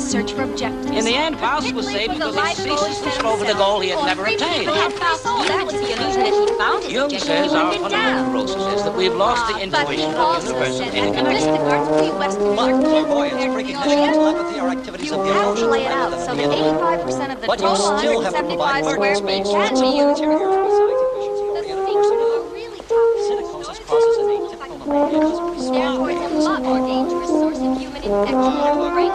search for objectives. In the end, Faust was saved because he ceaselessly strove for the goal he had never attained. That was the illusion that he found. Jung says our fundamental process is that we've lost the intuition of the universal interconnection. Clairvoyance, precognition, telepathy are activities of the You have to emotions. lay it out so that 85% of the But you total still have to 175 provide square work feet space. can be used. Cynicals causes an atypical pneumonia. Therefore, it's a lot more dangerous source of human infection. Brain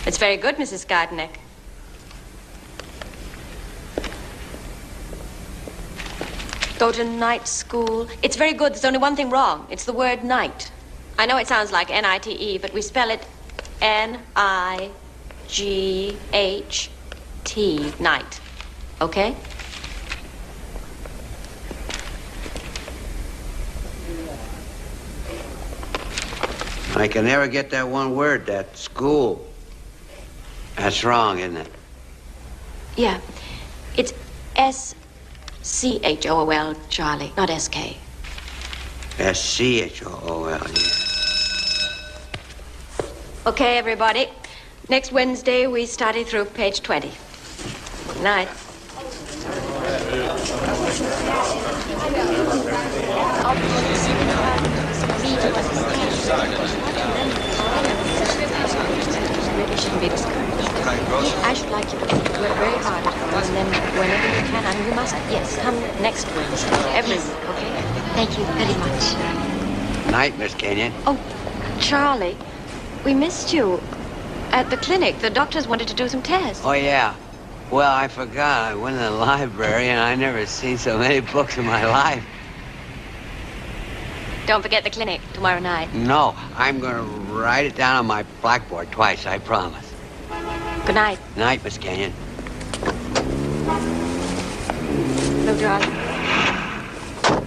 It's very good, Mrs. Gardner. Go to night school. It's very good. There's only one thing wrong. It's the word night. I know it sounds like N-I-T-E, but we spell it N-I-G-H-T, night. Okay? I can never get that one word, that school. That's wrong, isn't it? Yeah. It's S-C-H-O-O-L, Charlie, not S-K. S-C-H-O-O-L, yeah. Okay, everybody. Next Wednesday, we study through page 20. Good night. Really shouldn't be discouraged. I should like you to work very hard at home, and then whenever you can, and you must, yes, come next Wednesday, every week, okay? Thank you very much. Night, Miss Kenyon. Oh, Charlie, we missed you at the clinic. The doctors wanted to do some tests. Oh, yeah. Well, I forgot. I went to the library, and I never seen so many books in my life. Don't forget the clinic tomorrow night. No, I'm going to write it down on my blackboard twice, I promise. Good night. Night, Miss Kenyon. Hello, darling.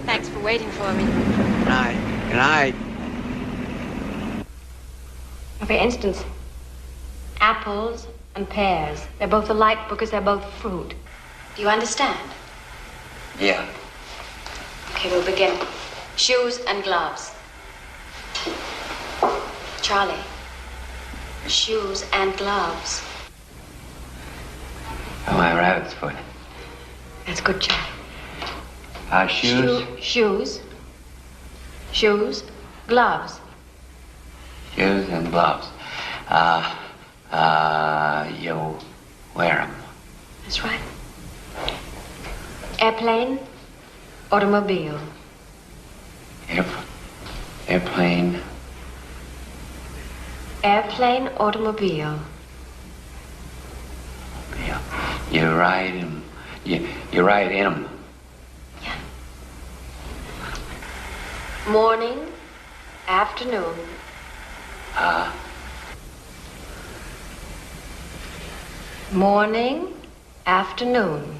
Thanks for waiting for me. Good night. Good night. For instance, apples and pears. They're both alike because they're both fruit. Do you understand? Yeah. Okay, we'll begin. Shoes and gloves. Charlie. Shoes and gloves. Oh, my rabbit's foot. That's good, Charlie. Shoes? Shoes. Gloves. Shoes and gloves. You wear them. That's right. Airplane. Automobile. Airplane. Airplane, automobile. Yeah. You ride them. You ride in them. Yeah. Morning, afternoon. Morning, afternoon.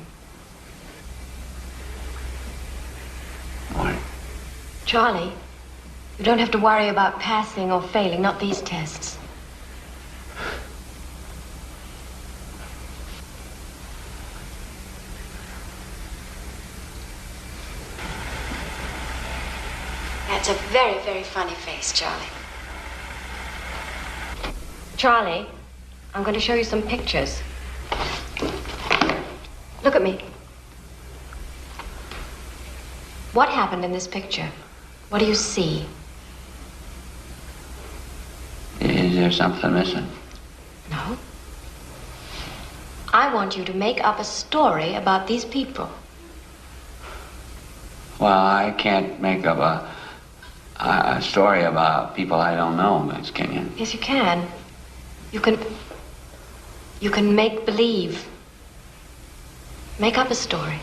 Morning. Charlie, you don't have to worry about passing or failing, not these tests. That's a very, very funny face, Charlie. Charlie, I'm going to show you some pictures. Look at me. What happened in this picture? What do you see? Is there something missing? No. I want you to make up a story about these people. Well, I can't make up A story about people I don't know, Miss Kenyon. Yes, you can. You can make believe. Make up a story.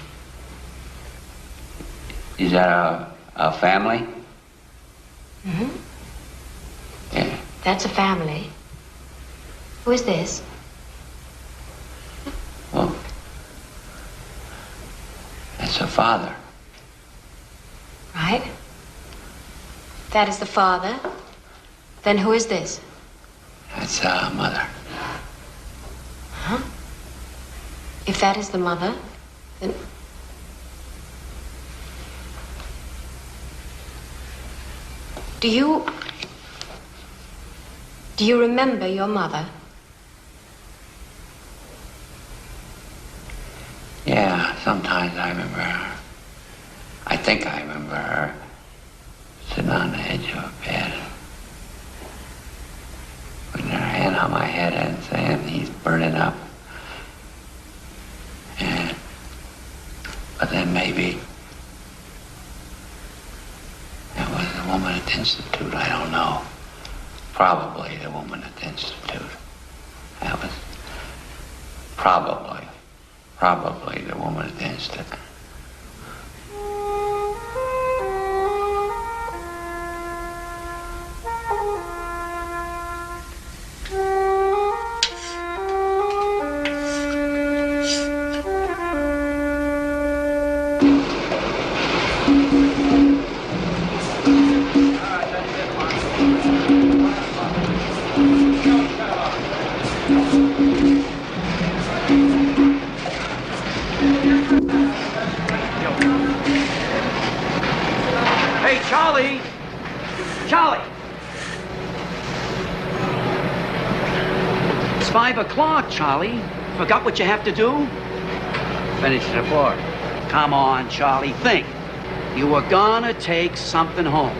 Is that a family? Mm-hmm. Yeah. That's a family. Who is this? Well, it's a father. Right. That is the father. Then who is this? That's a mother. Huh? If that is the mother, then... Do you remember your mother? Yeah, sometimes I remember her. I think I remember her sitting on the edge of a bed, putting her hand on my head and saying, he's burning up. But then maybe it was the woman at the Institute, I don't know. Probably the woman at the Institute. That was probably the woman at the Institute. Hey, Charlie! Charlie! It's 5 o'clock, Charlie. Forgot what you have to do? Finish the report. Come on, Charlie, think. You were gonna take something home.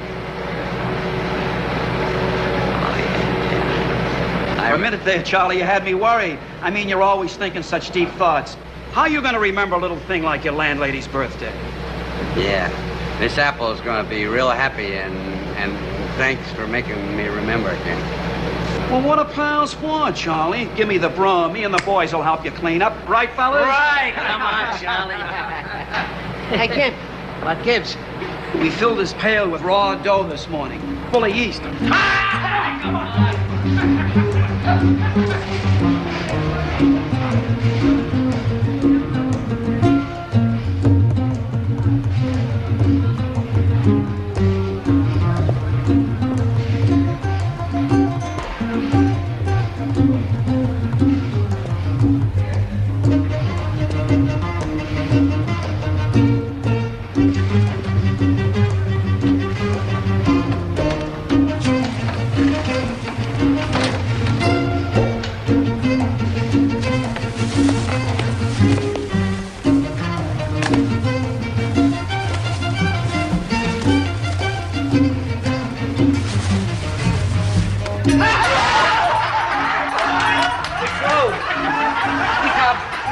For a minute there, Charlie, you had me worried. I mean, you're always thinking such deep thoughts. How are you gonna remember a little thing like your landlady's birthday? Yeah. Miss Apple is going to be real happy, and thanks for making me remember again. Well, what are pals for, Charlie? Give me the broom. Me and the boys will help you clean up. Right, fellas? Right, come on, Charlie. Hey, kid, what gives? We filled his pail with raw dough this morning, full of yeast. Come on.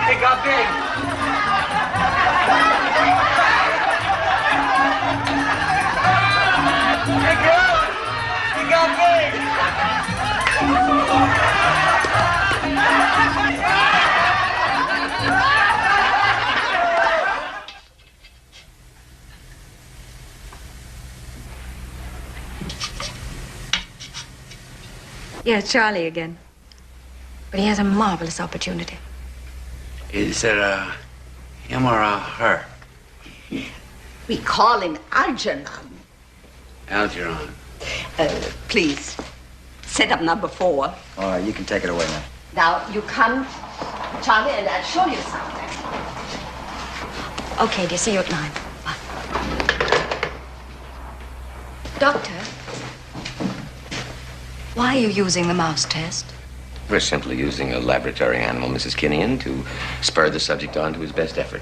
It got big. It got big. Yeah, Charlie again. But he has a marvelous opportunity. Is it him or her? We call him Algernon. Algernon. Please, set up number 4. All right, you can take it away now. Now, you come, Charlie, and I'll show you something. Okay, dear, see you at 9. Bye. Doctor, why are you using the mouse test? We're simply using a laboratory animal, Mrs. Kinnian, to spur the subject on to his best effort.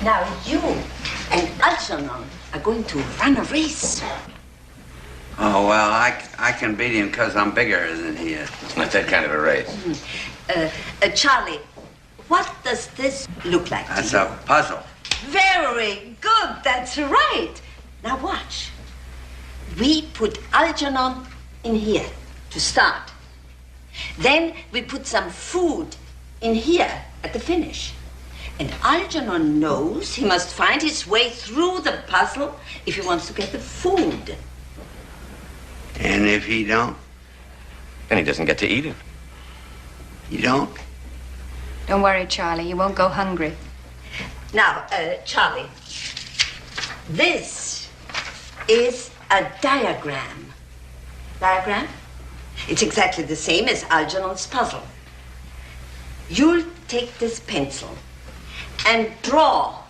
Now, you and Algernon are going to run a race. Oh, well, I can beat him because I'm bigger than he is. It's not that kind of a race. Charlie, what does this look like That's to you? a puzzle. Very good, that's right. Now watch. We put Algernon in here to start. Then we put some food in here at the finish. And Algernon knows he must find his way through the puzzle if he wants to get the food. And if he don't? Then he doesn't get to eat it. You don't? Don't worry, Charlie. You won't go hungry. Now, Charlie, this is a diagram. Diagram? It's exactly the same as Algernon's puzzle. You'll take this pencil and draw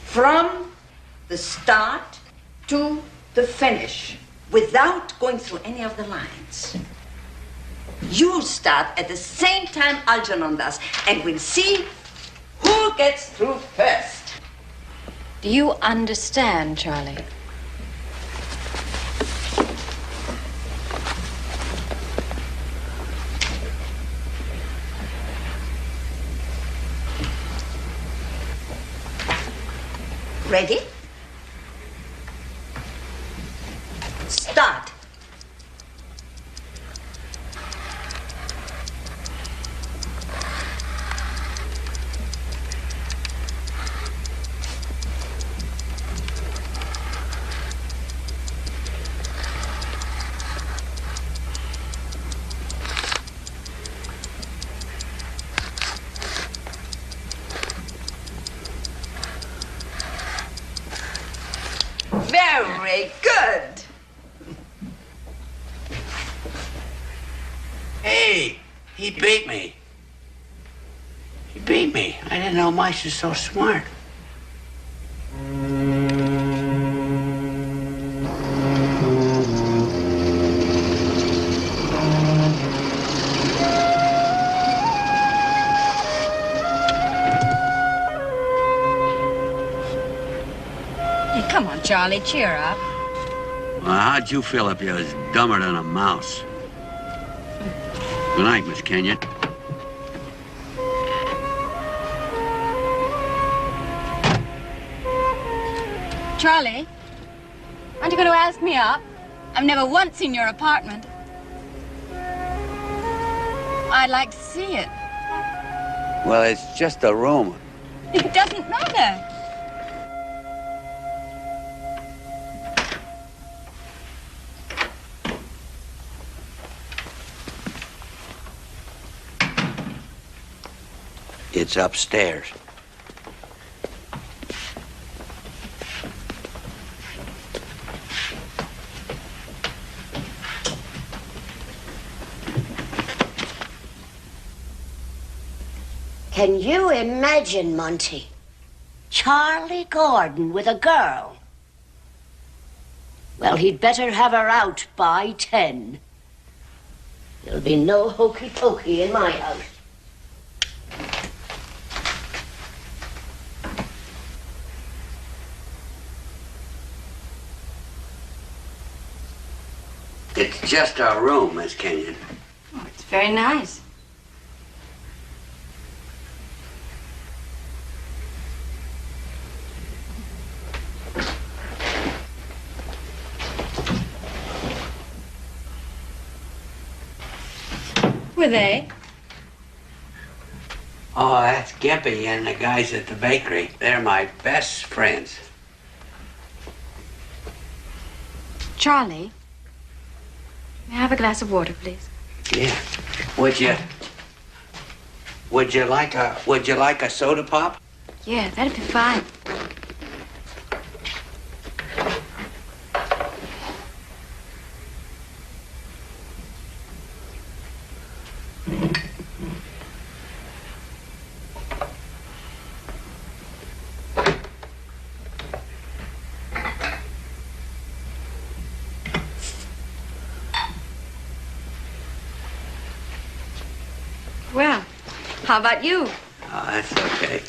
from the start to the finish without going through any of the lines. You'll start at the same time Algernon does, and we'll see who gets through first. Do you understand, Charlie? Ready? Start. Very good. Hey, he beat me. He beat me. I didn't know mice was so smart. Come on, Charlie, cheer up. Well, how'd you feel if you was dumber than a mouse? Good night, Miss Kenyon. Charlie, aren't you going to ask me up? I've never once seen your apartment. I'd like to see it. Well, it's just a room. It doesn't matter. It's upstairs. Can you imagine, Monty? Charlie Gordon with a girl. Well, he'd better have her out by 10. There'll be no hokey pokey in my house. It's just a room, Miss Kenyon. Oh, it's very nice. Were they? Oh, that's Gippy and the guys at the bakery. They're my best friends. Charlie, may I have a glass of water, please? Yeah. Would you like a soda pop? Yeah, that'd be fine. Well, how about you? Oh, that's okay.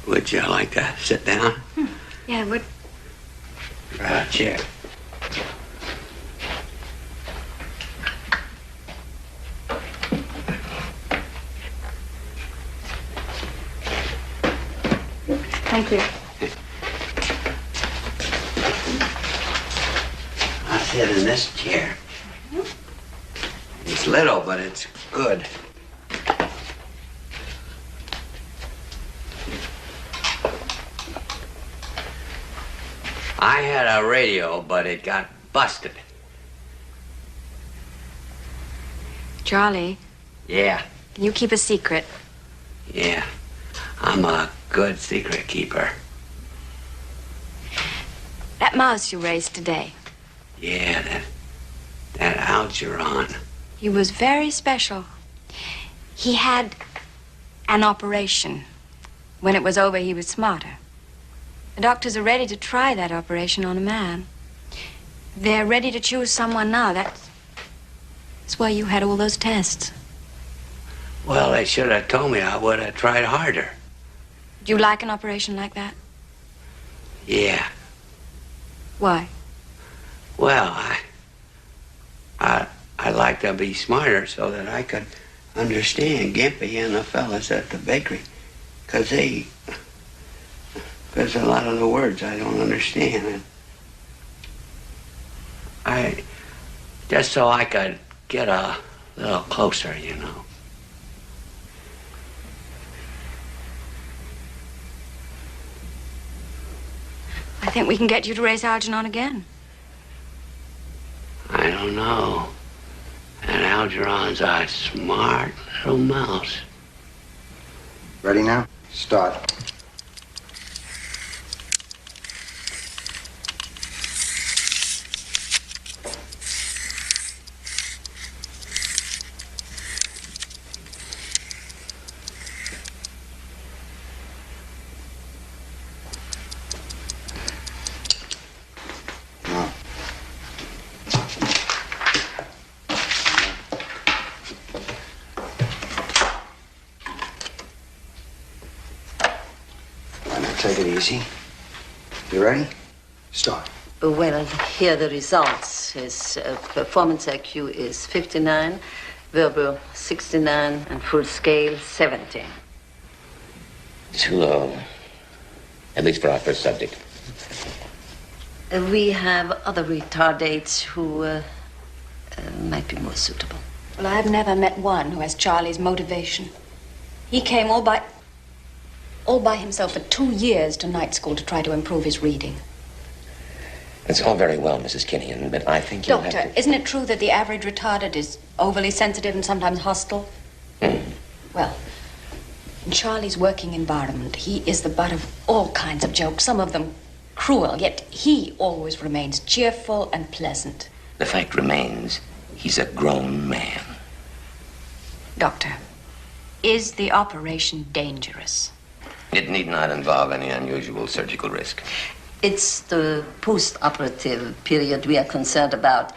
Would you like to sit down? Yeah, would. Chair. Thank you. I'll sit in this chair. It's little, but it's good. I had a radio, but it got busted. Charlie, Yeah, can you keep a secret? yeah. I'm a good secret keeper. That mouse you raised today, Yeah, that Algeron. he was very special. He had an operation. When it was over, he was smarter. The doctors are ready to try that operation on a man. They're ready to choose someone now. That's why you had all those tests. Well, they should have told me. I would have tried harder. Do you like an operation like that? Yeah. Why? Well, I'd like to be smarter so that I could understand Gimpy and the fellas at the bakery. Because there's a lot of the words I don't understand. And just so I could get a little closer, you know. I think we can get you to raise Algernon again. I don't know. And Algeron's a smart little mouse. Ready now? Start. Take it easy. You ready? Start. Well, here are the results. His performance IQ is 59, verbal 69, and full scale 70. Too low. At least for our first subject. We have other retardates who might be more suitable. Well, I've never met one who has Charlie's motivation. He came all by himself for 2 years to night school to try to improve his reading. It's all very well, Mrs. Kinnian, but I think you'll Doctor, have to... isn't it true that the average retarded is overly sensitive and sometimes hostile? Well, in Charlie's working environment, he is the butt of all kinds of jokes, some of them cruel, yet he always remains cheerful and pleasant. The fact remains, he's a grown man. Doctor, is the operation dangerous? It need not involve any unusual surgical risk. It's the post-operative period we are concerned about.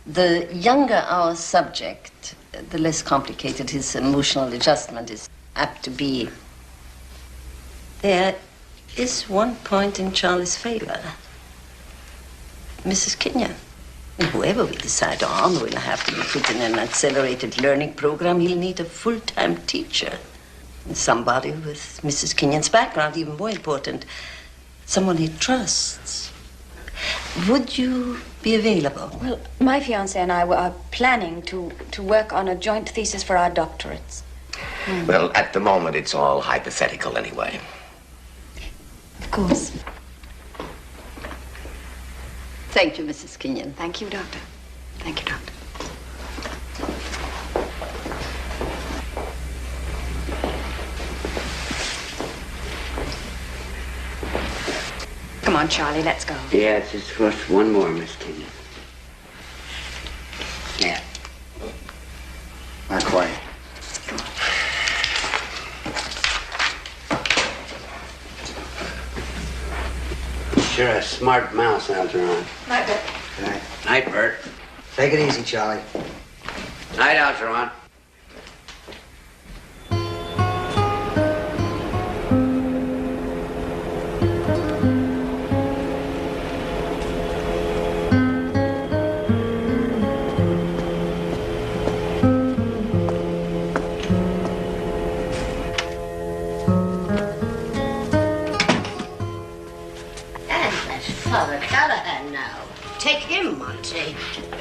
The younger our subject, the less complicated his emotional adjustment is apt to be. There is one point in Charlie's favor. Mrs. Kinnian. Whoever we decide on will have to be put in an accelerated learning program. He'll need a full-time teacher. Somebody with Mrs. Kinnian's background, even more important. Someone he trusts. Would you be available? Well, my fiancé and I are planning to work on a joint thesis for our doctorates. Well, at the moment, it's all hypothetical anyway. Of course. Thank you, Mrs. Kinnian. Thank you, Doctor. Thank you, Doctor. Come on, Charlie, let's go. Yeah, it's just one more, Miss Kinnian. Yeah. Not quite. Sure a smart mouse, Algernon. Night, Bert. Good night. Night, Bert. Take it easy, Charlie. Night, Algernon.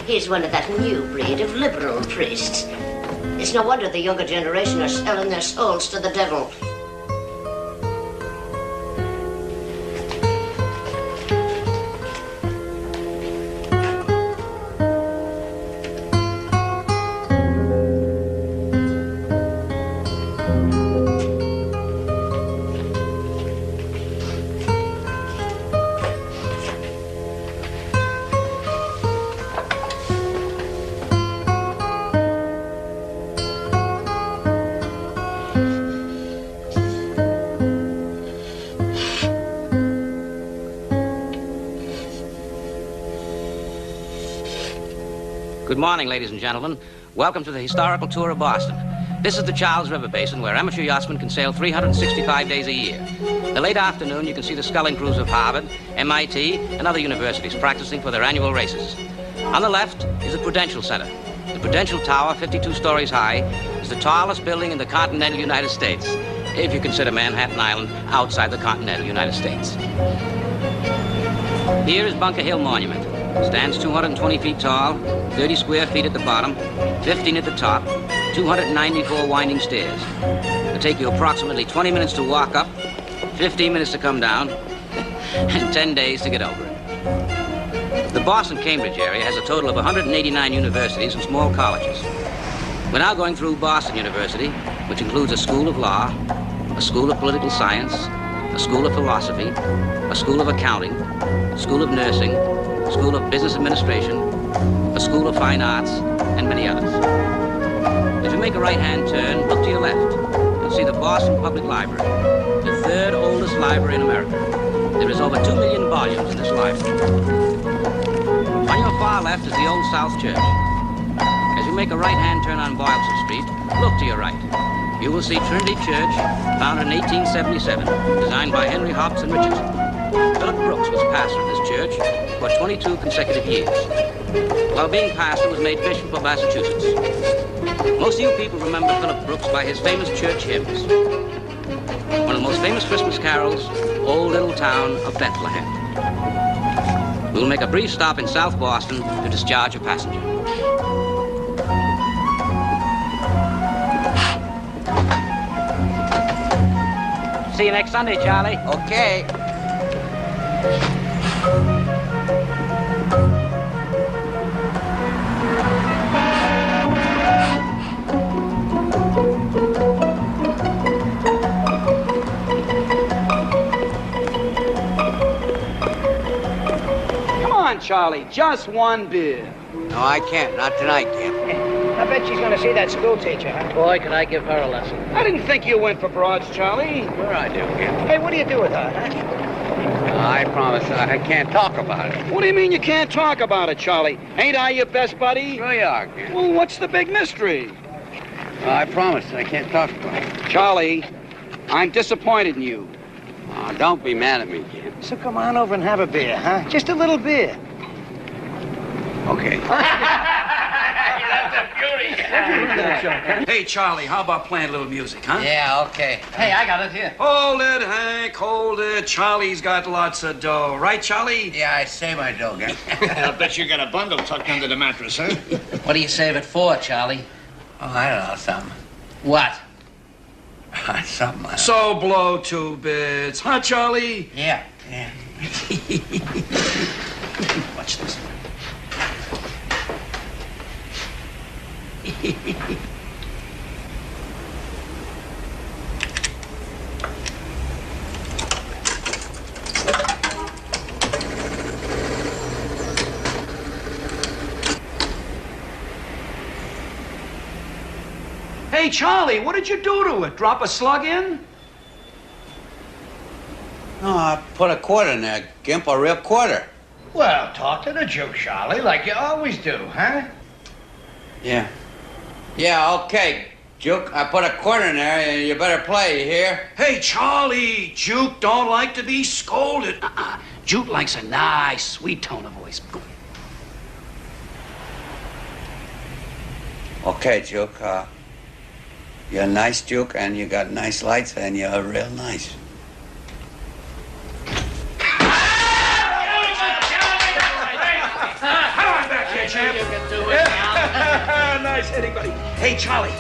He's one of that new breed of liberal priests. It's no wonder the younger generation are selling their souls to the devil. Good morning, ladies and gentlemen. Welcome to the historical tour of Boston. This is the Charles River Basin, where amateur yachtsmen can sail 365 days a year. The late afternoon, you can see the sculling crews of Harvard, MIT, and other universities practicing for their annual races. On the left is the Prudential Center. The Prudential Tower, 52 stories high, is the tallest building in the continental United States, if you consider Manhattan Island outside the continental United States. Here is Bunker Hill Monument. Stands 220 feet tall, 30 square feet at the bottom, 15 at the top, 294 winding stairs. It'll take you approximately 20 minutes to walk up, 15 minutes to come down, and 10 days to get over it. The Boston-Cambridge area has a total of 189 universities and small colleges. We're now going through Boston University, which includes a school of law, a school of political science, a school of philosophy, a school of accounting, a school of nursing, a school of business administration, a school of fine arts, and many others. If you make a right-hand turn, look to your left. You'll see the Boston Public Library, the third oldest library in America. There is over 2 million volumes in this library. On your far left is the Old South Church. As you make a right-hand turn on Boylston Street, look to your right. You will see Trinity Church, founded in 1877, designed by Henry Hobson Richardson. Philip Brooks was pastor of this church for 22 consecutive years. While being pastor, was made Bishop of Massachusetts. Most of you people remember Philip Brooks by his famous church hymns. One of the most famous Christmas carols, Old Little Town of Bethlehem. We will make a brief stop in South Boston to discharge a passenger. See you next Sunday, Charlie. Okay. Come on, Charlie, just one beer. No, I can't. Not tonight, Gimp. I bet she's going to see that school teacher, huh? Boy, could I give her a lesson. I didn't think you went for broads, Charlie. Sure I do, Gimp. Hey, what do you do with her, huh? I promise I can't talk about it. What do you mean you can't talk about it, Charlie? Ain't I your best buddy? Sure you are, Gimp. Well, what's the big mystery? I promise I can't talk about it. Charlie, I'm disappointed in you. Oh, don't be mad at me, Gimp. So come on over and have a beer, huh? Just a little beer. Okay. Hey, Charlie, how about playing a little music, huh? Yeah, okay. Hey, I got it here. Hold it, Hank, hold it. Charlie's got lots of dough. Right, Charlie? Yeah, I say my dough, Gimp. I'll bet you got a bundle tucked under the mattress, huh? What do you save it for, Charlie? Oh, I don't know, something. What? Something. I don't So blow 2 bits. Huh, Charlie? Yeah. Watch this. Hey, Charlie, what did you do to it? Drop a slug in? No, I put a quarter in there, Gimp, a real quarter. Well, talk to the Jew, Charlie, like you always do, huh? Yeah. Yeah, okay, Juke. I put a quarter in there, and you better play, you hear? Hey, Charlie, Juke don't like to be scolded. Juke likes a nice, sweet tone of voice. Okay, Juke. You're a nice Juke, and you got nice lights, and you're real nice. Come on back here, champ. can do it now. Nice hitting, buddy. Hey, Charlie,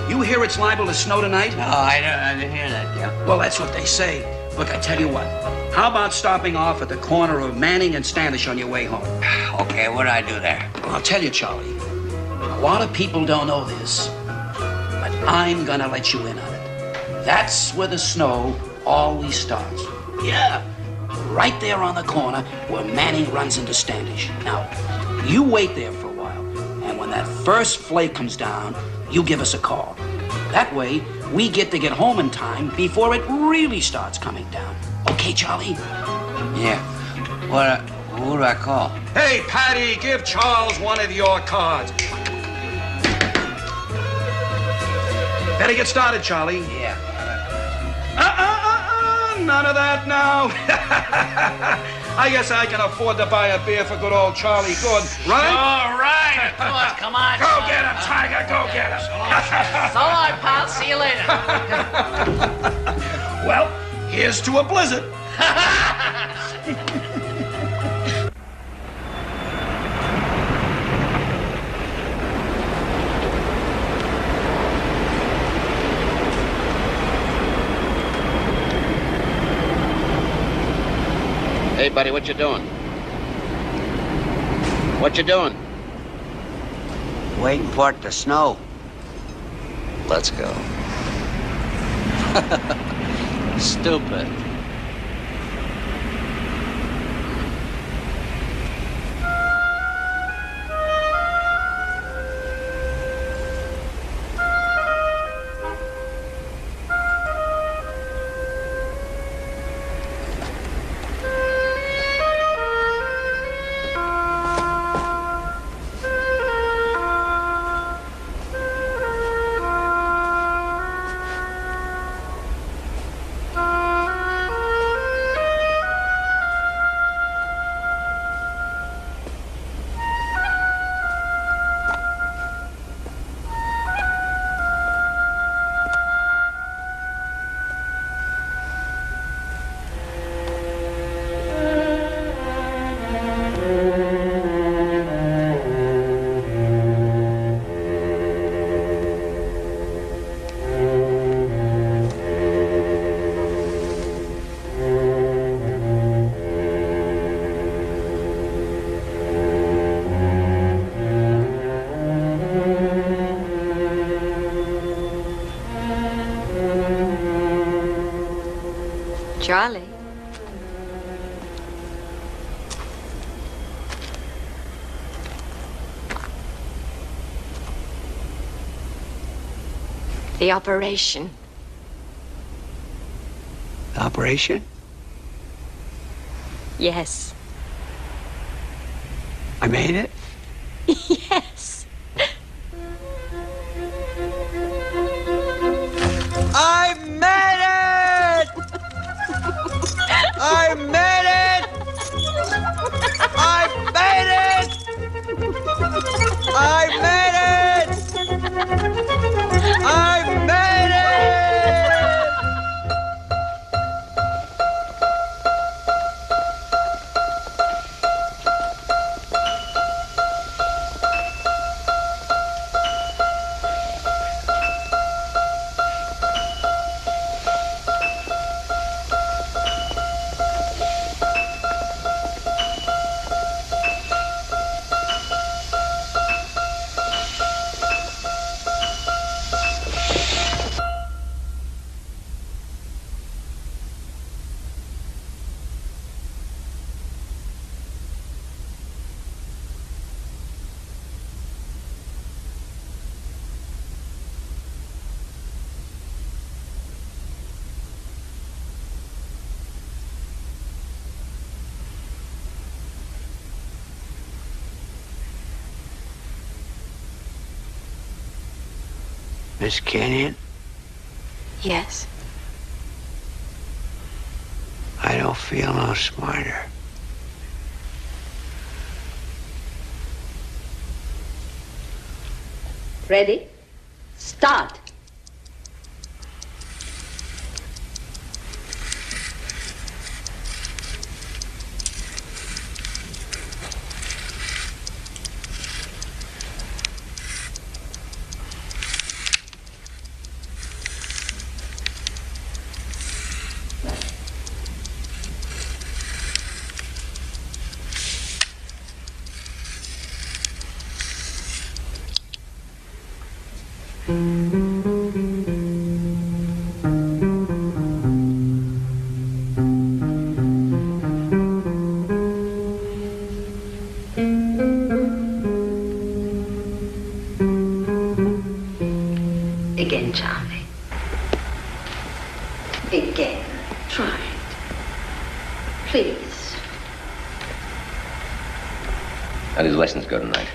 you hear it's liable to snow tonight? No, I didn't hear that, yeah. Well, that's what they say. Look, I tell you what. How about stopping off at the corner of Manning and Standish on your way home? Okay, what do I do there? Well, I'll tell you, Charlie. A lot of people don't know this, but I'm gonna let you in on it. That's where the snow always starts. Yeah, right there on the corner where Manning runs into Standish. Now, you wait there for a while, and when that first flake comes down, you give us a call. That way, we get home in time before it really starts coming down. Okay, Charlie? Yeah. Who do I call? Hey, Patty, give Charles one of your cards. Better get started, Charlie. Yeah. None of that now. I guess I can afford to buy a beer for good old Charlie Good, right? All right. Come on. Go get him, Tiger. Go get him. So long, pal. See you later. Well, here's to a blizzard. Hey, buddy, what you doing? What you doing? Waiting for it to snow. Let's go. Stupid. Charlie. The operation. The operation? Yes. I made it? Yes. I made it! I made it! I made it! I made it! I made it! Miss Kenyon, Yes. I don't feel no smarter. Ready? Start. Again, Charlie. Again. Try it. Please. How did his lessons go tonight?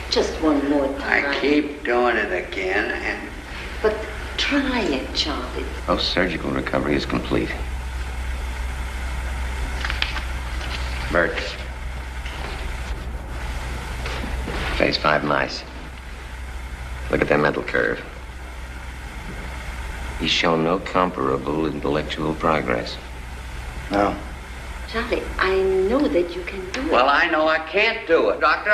Just one more time. I keep doing it again, and... But try it, Charlie. Post-surgical recovery is complete. Bert. Phase 5 mice. Look at their mental curve. He's shown no comparable intellectual progress. No. Charlie, I know that you can do it. Well, I know I can't do it. Doctor,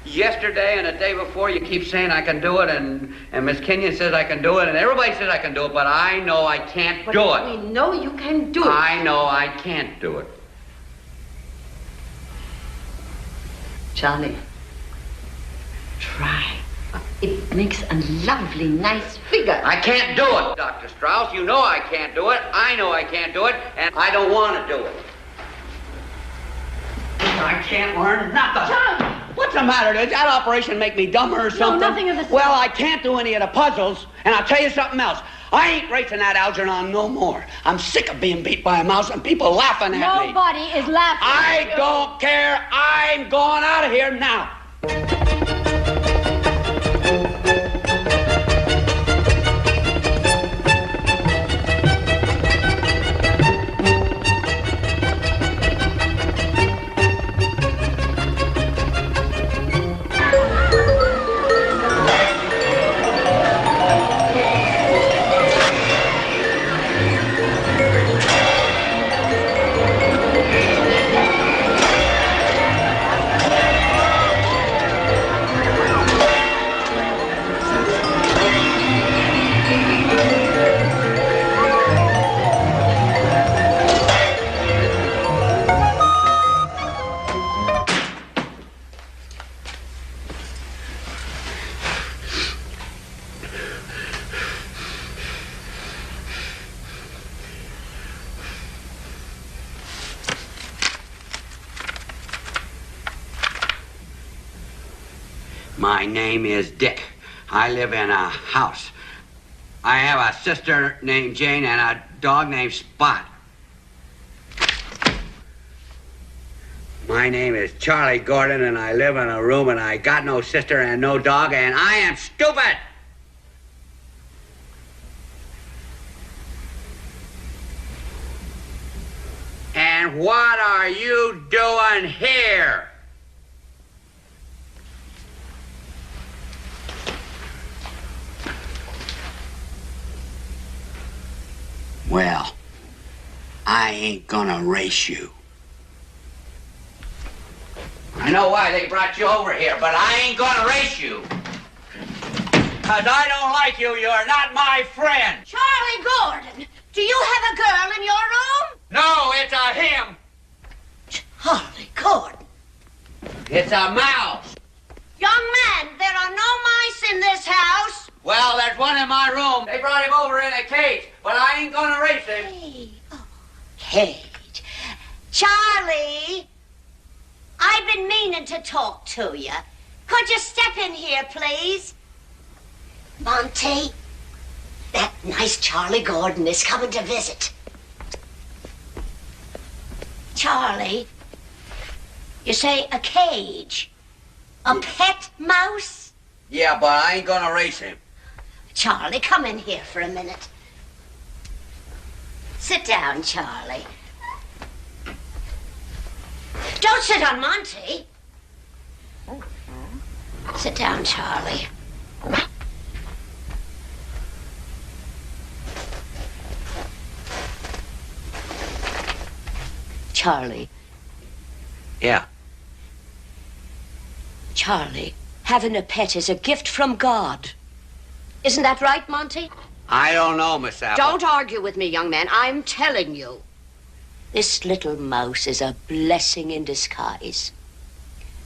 yesterday and the day before, you keep saying I can do it, and Miss Kenyon says I can do it, and everybody says I can do it, but I know I can't do it. We know you can do it. I know I can't do it. Charlie, try. It makes a lovely, nice figure. I can't do it, Dr. Strauss. You know I can't do it. I know I can't do it, and I don't want to do it. I can't learn nothing. Charlie! What's the matter? Did that operation make me dumber or something? No, nothing of the sort. Well, I can't do any of the puzzles, and I'll tell you something else. I ain't racing that Algernon no more. I'm sick of being beat by a mouse and people laughing at me. Nobody is laughing. I don't care. I'm going out of here now. My name is Dick. I live in a house. I have a sister named Jane and a dog named Spot. My name is Charlie Gordon, and I live in a room, and I got no sister and no dog, and I am stupid! And what are you doing here? Well, I ain't gonna race you. I know why they brought you over here, but I ain't gonna race you. 'Cause I don't like you. You're not my friend. Charlie Gordon, do you have a girl in your room? No, it's a him. Charlie Gordon. It's a mouse. Young man, there are no mice in this house. Well, there's one in my room. They brought him over in a cage, but I ain't gonna race him. Hey, oh, cage. Charlie, I've been meaning to talk to you. Could you step in here, please? Monty, that nice Charlie Gordon is coming to visit. Charlie, you say a cage? A pet mouse? Yeah, but I ain't gonna race him. Charlie, come in here for a minute. Sit down, Charlie. Don't sit on Monty. Sit down, Charlie. Charlie. Yeah. Charlie, having a pet is a gift from God. Isn't that right, Monty? I don't know, Miss Apple. Don't argue with me, young man. I'm telling you. This little mouse is a blessing in disguise.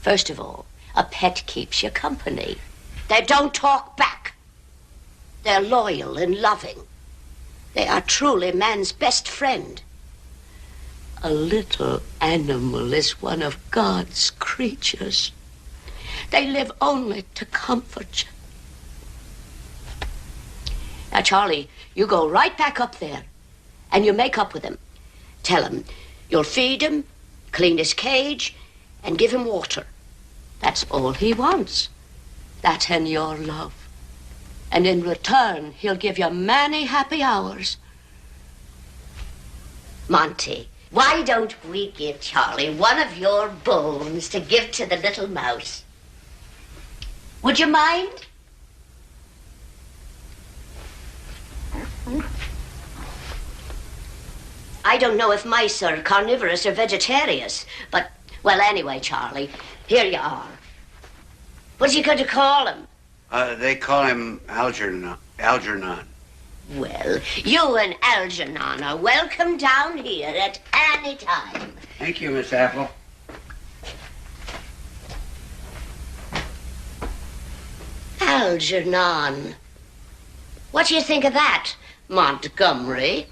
First of all, a pet keeps you company. They don't talk back. They're loyal and loving. They are truly man's best friend. A little animal is one of God's creatures. They live only to comfort you. Now, Charlie, you go right back up there and you make up with him. Tell him you'll feed him, clean his cage, and give him water. That's all he wants. That and your love. And in return, he'll give you many happy hours. Monty, why don't we give Charlie one of your bones to give to the little mouse? Would you mind? I don't know if mice are carnivorous or vegetarians, but, well, anyway, Charlie, here you are. What's you going to call him? They call him Algernon. Well, you and Algernon are welcome down here at any time. Thank you, Miss Apple. Algernon. What do you think of that, Montgomery?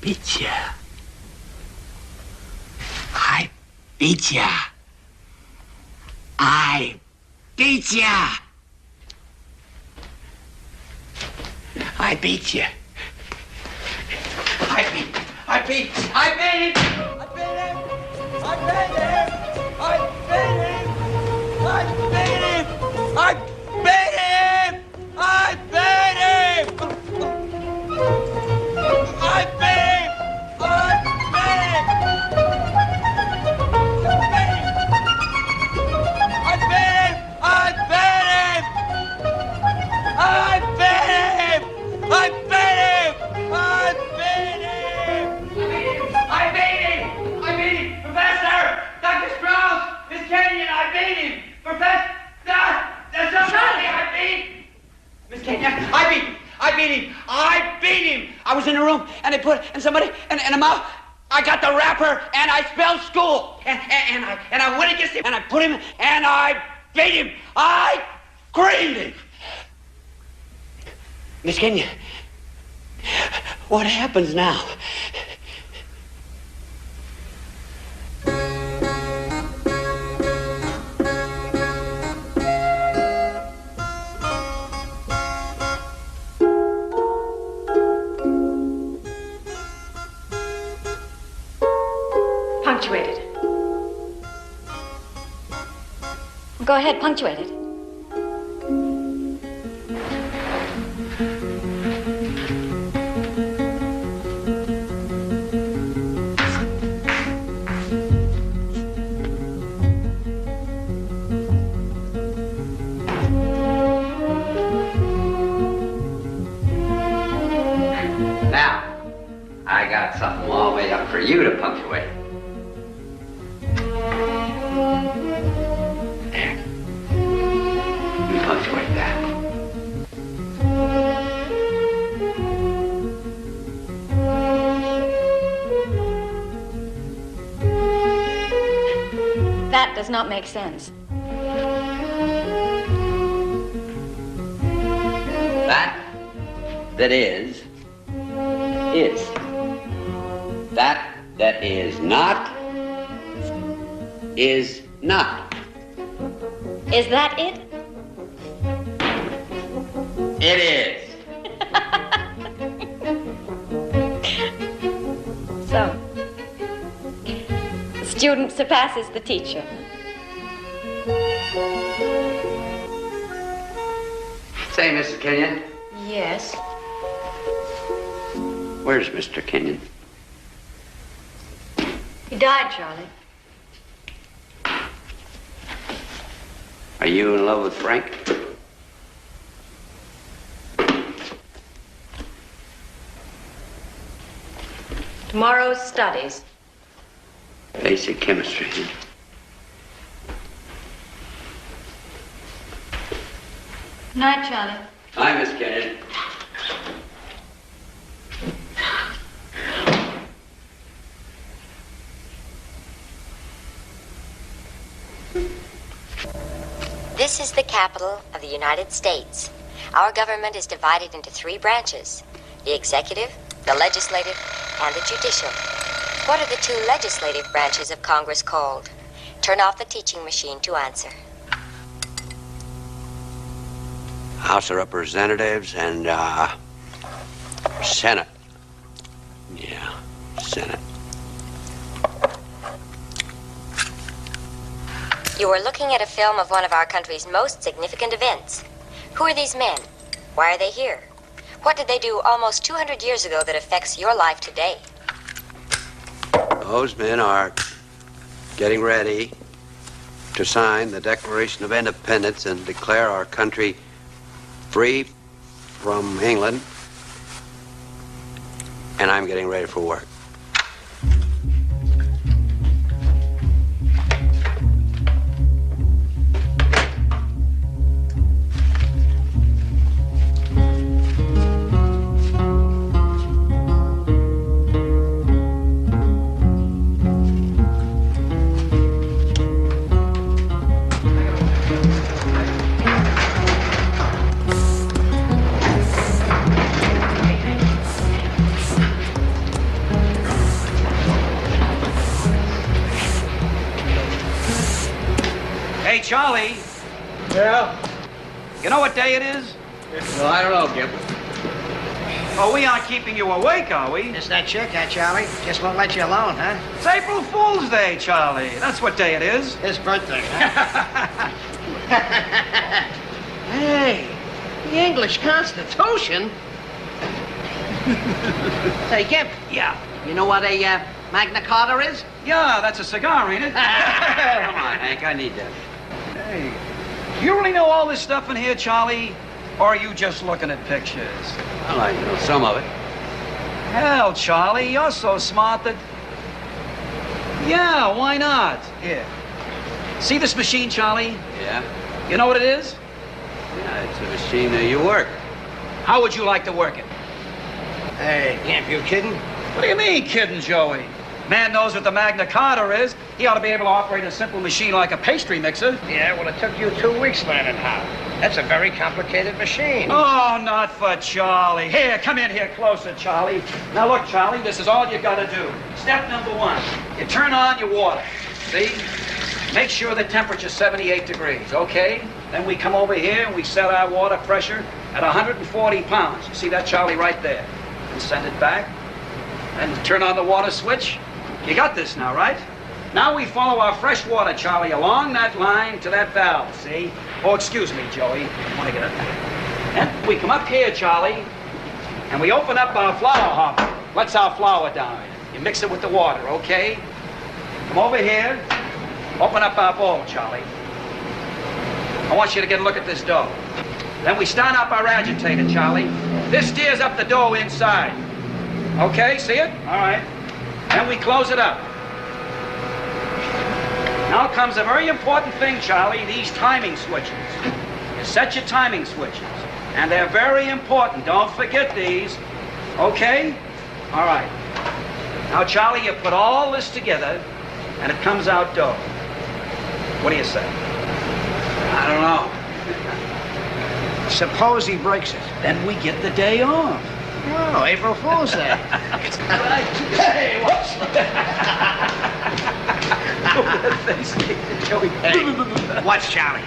beat ya. I beat ya. I beat ya. I beat ya. I beat him. I beat him. I beat him. I beat him. I beat him. I beat him. I beat him. I beat him. I beat him. I beat him. I beat him. I was in the room, and they put somebody in the mouth. I got the wrapper, and I spelled school, and I went against him, and I put him, and I beat him. I creamed him. Miss Kenya, what happens now? Punctuated. Go ahead, punctuate it. Now, I got something all the way up for you to punctuate. There. You punctuate that. That does not make sense. That is. That is not. Is not. Is that it? It is. So, the student surpasses the teacher. Say, Mrs. Kenyon. Yes. Where's Mr. Kenyon? He died, Charlie. Are you in love with Frank? Tomorrow's studies. Basic chemistry. Night, Charlie. Hi, Miss Kenyon. This is the capital of the United States. Our government is divided into 3 branches: the executive, the legislative, and the judicial. What are the 2 legislative branches of Congress called? Turn off the teaching machine to answer. House of Representatives and, Senate. Yeah, Senate. You are looking at a film of one of our country's most significant events. Who are these men? Why are they here? What did they do almost 200 years ago that affects your life today? Those men are getting ready to sign the Declaration of Independence and declare our country free from England. And I'm getting ready for work. Hey, Charlie. Yeah? You know what day it is? Well, I don't know, Gib. Oh, we aren't keeping you awake, are we? It's that chick, Charlie. Just won't let you alone, huh? It's April Fool's Day, Charlie. That's what day it is. His birthday, huh? Hey, the English Constitution? Hey, Gib. Yeah. You know what a Magna Carta is? Yeah, that's a cigar, ain't it? Come on, Hank, I need that. Hey, you really know all this stuff in here, Charlie? Or are you just looking at pictures? Well, I know some of it. Hell, Charlie, you're so smart that... Yeah, why not? Here. See this machine, Charlie? Yeah? You know what it is? Yeah, it's a machine that you work. How would you like to work it? Hey, can't be kidding? What do you mean, kidding, Joey? Man knows what the Magna Carta is. He ought to be able to operate a simple machine like a pastry mixer. Yeah, well, it took you 2 weeks learning how. That's a very complicated machine. Oh, not for Charlie. Here, come in here closer, Charlie. Now, look, Charlie, this is all you got to do. Step number 1, you turn on your water. See? Make sure the temperature's 78 degrees, okay? Then we come over here and we set our water pressure at 140 pounds. You see that, Charlie, right there? And send it back. And turn on the water switch. You got this now, right? Now we follow our fresh water, Charlie, along that line to that valve, see? Oh, excuse me, Joey. I want to get up there. And we come up here, Charlie, and we open up our flour hopper. Let's our flour down. You mix it with the water, okay? Come over here. Open up our bowl, Charlie. I want you to get a look at this dough. Then we start up our agitator, Charlie. This steers up the dough inside. Okay, see it? All right. Then we close it up. Now comes a very important thing, Charlie, these timing switches. You set your timing switches, and they're very important. Don't forget these. Okay? All right. Now, Charlie, you put all this together, and it comes out dough. What do you say? I don't know. Suppose he breaks it. Then we get the day off. Oh, April Fool's Day. Hey, what's Hey, watch Charlie.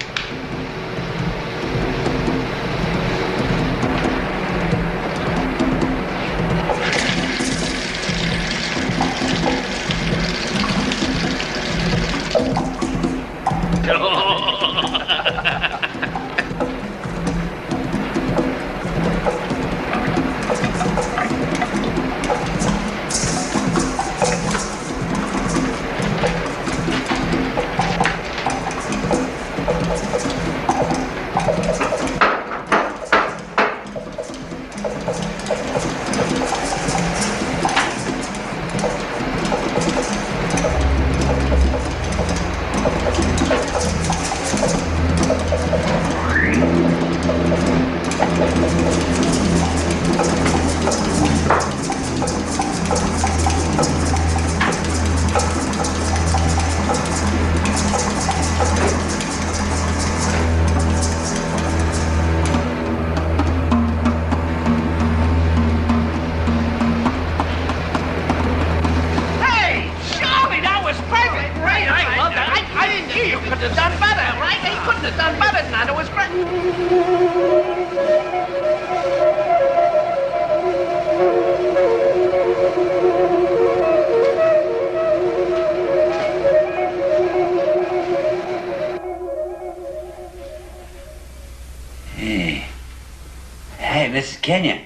Kenya.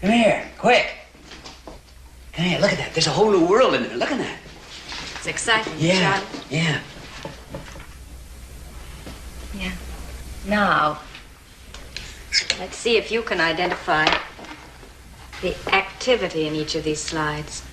Come here, quick. Come here, look at that. There's a whole new world in there. Look at that. It's exciting, Yeah, Charlie. yeah. Yeah. Now, let's see if you can identify the activity in each of these slides.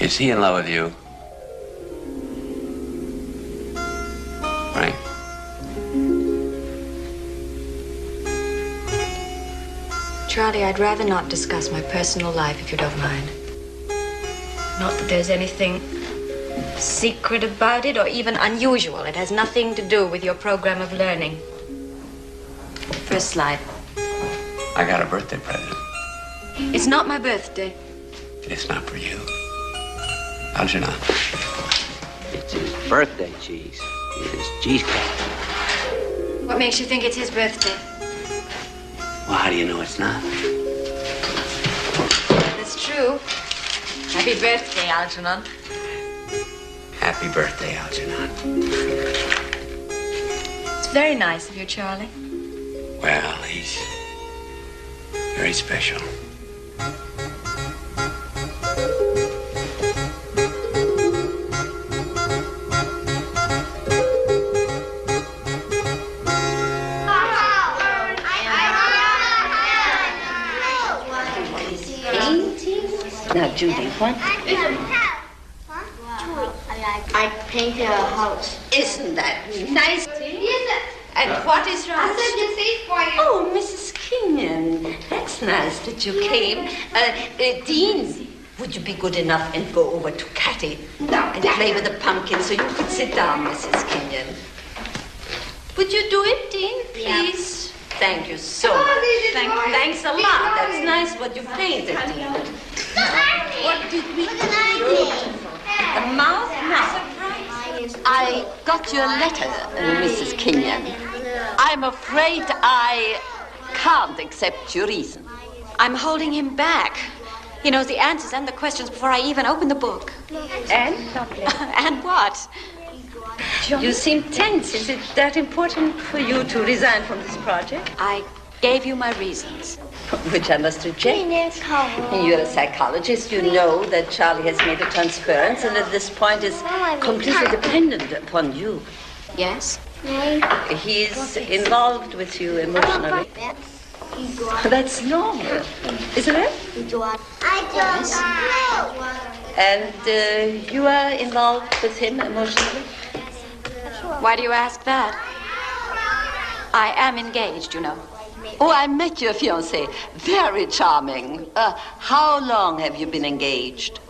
Is he in love with you? Right? Charlie, I'd rather not discuss my personal life, if you don't mind. Not that there's anything secret about it or even unusual. It has nothing to do with your program of learning. First slide. I got a birthday present. It's not my birthday. It's not for you. Algernon. It's his birthday, cheese. His cheesecake. What makes you think it's his birthday? Well, how do you know it's not? That's true. Happy birthday, Algernon. Happy birthday, Algernon. It's very nice of you, Charlie. Well, he's very special. Judy, what? I painted a house. Isn't that nice? And what is wrong? I said this is for you. Oh, Mrs. Kenyon, that's nice that you came. Dean, would you be good enough and go over to Catty and play with the pumpkin so you could sit down, Mrs. Kenyon? Would you do it, Dean, please? Yeah. Thank you so much. Thanks a lot. That's nice what you painted, Dean. What did we do? The mouth? No. I got your letter, Mrs. Kenyon. I'm afraid I can't accept your reason. I'm holding him back. He knows the answers and the questions before I even open the book. And? And what? You seem tense. Is it that important for you to resign from this project? I gave you my reasons. Which I must reject. You're a psychologist. You know that Charlie has made a transference and at this point is completely dependent upon you. Yes? He's involved with you emotionally. That's normal, isn't it? Yes. And you are involved with him emotionally? Why do you ask that? I am engaged, you know. Oh, I met your fiancé. Very charming. How long have you been engaged?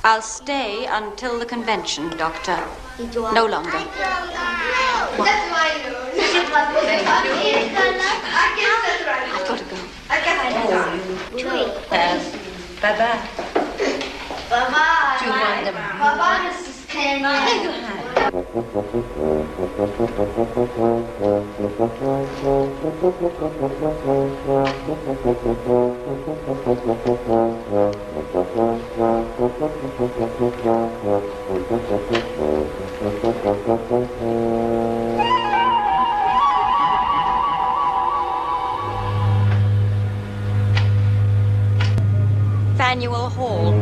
I'll stay until the convention, Doctor. No longer. Thank you. I've got to go. Bye-bye. Bye-bye. Do you want them? Bye-bye, Mrs. Kenyon. Faneuil Hall,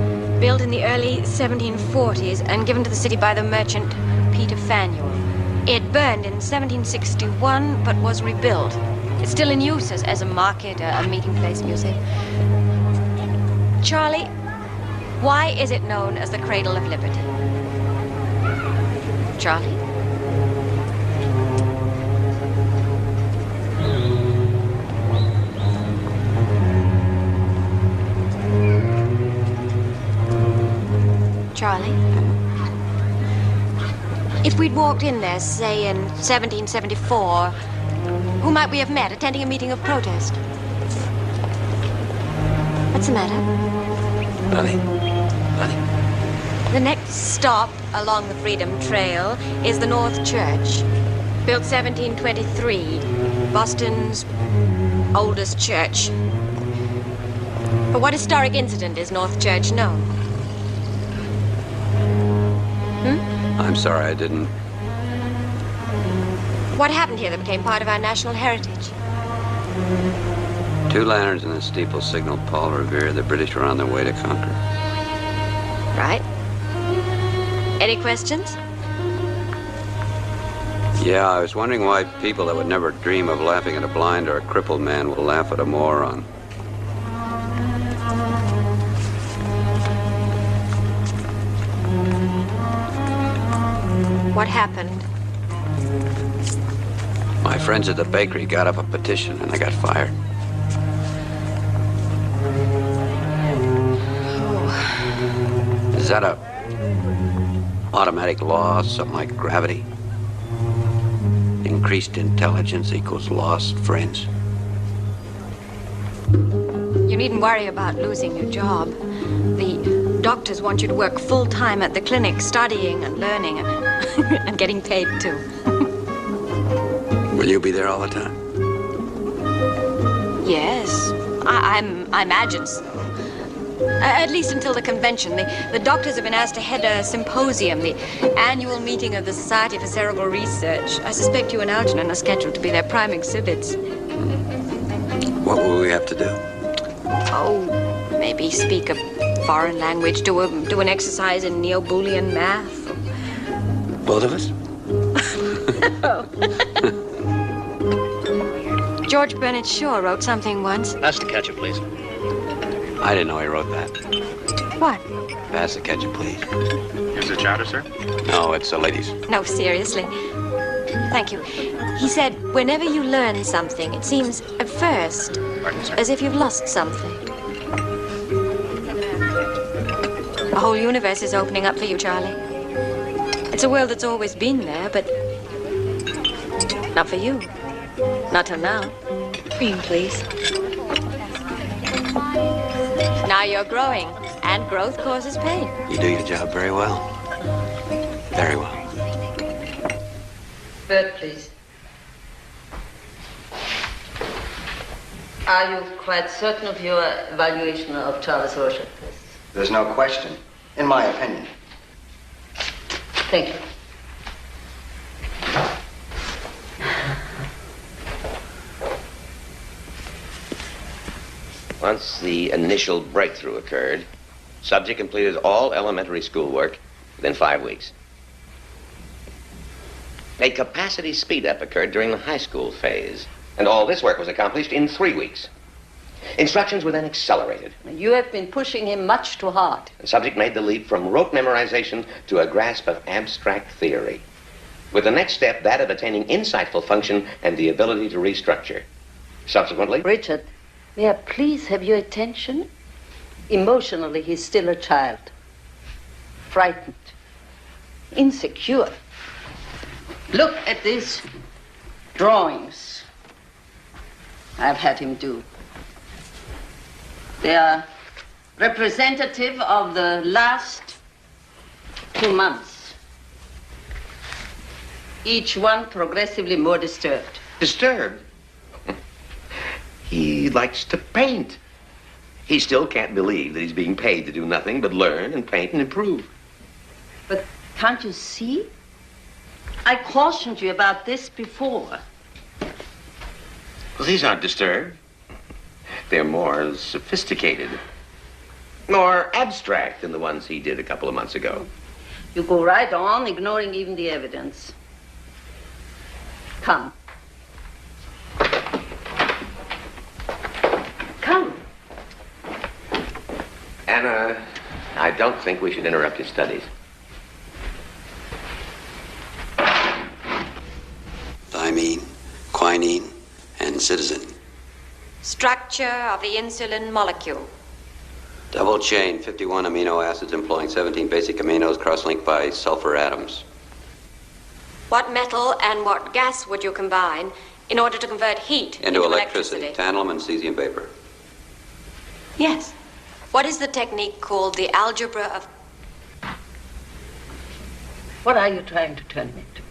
built in the early 1740s and given to the city by the merchant Peter Faneuil. It burned in 1761, but was rebuilt. It's still in use as a market, a meeting place, museum. Charlie, why is it known as the Cradle of Liberty? Charlie? Charlie? If we'd walked in there, say, in 1774, who might we have met attending a meeting of protest? What's the matter? Nothing. The next stop along the Freedom Trail is the North Church, built 1723, Boston's oldest church. For what historic incident is North Church known? I'm sorry I didn't. What happened here that became part of our national heritage? 2 lanterns in the steeple signaled Paul Revere. The British were on their way to conquer. Right. Any questions? Yeah, I was wondering why people that would never dream of laughing at a blind or a crippled man will laugh at a moron. What happened? My friends at the bakery got up a petition and I got fired. Oh. Is that a automatic law, something like gravity? Increased intelligence equals lost friends. You needn't worry about losing your job. The doctors want you to work full-time at the clinic, studying and learning and getting paid too. Will you be there all the time? Yes, I imagine so. At least until the convention. The doctors have been asked to head a symposium, the annual meeting of the Society for Cerebral Research. I suspect you and Algernon are scheduled to be their prime exhibits. What will we have to do? Oh, maybe speak a foreign language, do an exercise in neo-Boolean math. Both of us? George Bernard Shaw wrote something once. That's the catcher, please. I didn't know he wrote that. What? Pass the ketchup, please. Is it chowder, sir? No, it's a ladies. No, seriously. Thank you. He said, whenever you learn something, it seems, at first, Pardon, sir? as if you've lost something. The whole universe is opening up for you, Charlie. It's a world that's always been there, but not for you. Not till now. Cream, please. Now you're growing, and growth causes pain. You do your job very well. Very well. Bert, please. Are you quite certain of your evaluation of Charlie's Rorschach test? There's no question, in my opinion. Thank you. Once the initial breakthrough occurred, subject completed all elementary schoolwork within 5 weeks. A capacity speed-up occurred during the high school phase, and all this work was accomplished in 3 weeks. Instructions were then accelerated. You have been pushing him much too hard. The subject made the leap from rote memorization to a grasp of abstract theory, with the next step that of attaining insightful function and the ability to restructure. Subsequently... Richard, may I please have your attention? Emotionally, he's still a child. Frightened. Insecure. Look at these drawings I've had him do. They are representative of the last 2 months. Each one progressively more disturbed. Disturbed? He likes to paint. He still can't believe that he's being paid to do nothing but learn and paint and improve. But can't you see? I cautioned you about this before. Well, these aren't disturbed. They're more sophisticated, more abstract than the ones he did a couple of months ago. You go right on, ignoring even the evidence. Come. Come. Anna, I don't think we should interrupt your studies. Thymine, quinine, and citizen. Structure of the insulin molecule. Double chain, 51 amino acids employing 17 basic aminos cross-linked by sulfur atoms. What metal and what gas would you combine in order to convert heat Into electricity. Tantalum and cesium vapor. Yes. What is the technique called the algebra of... What are you trying to turn him into?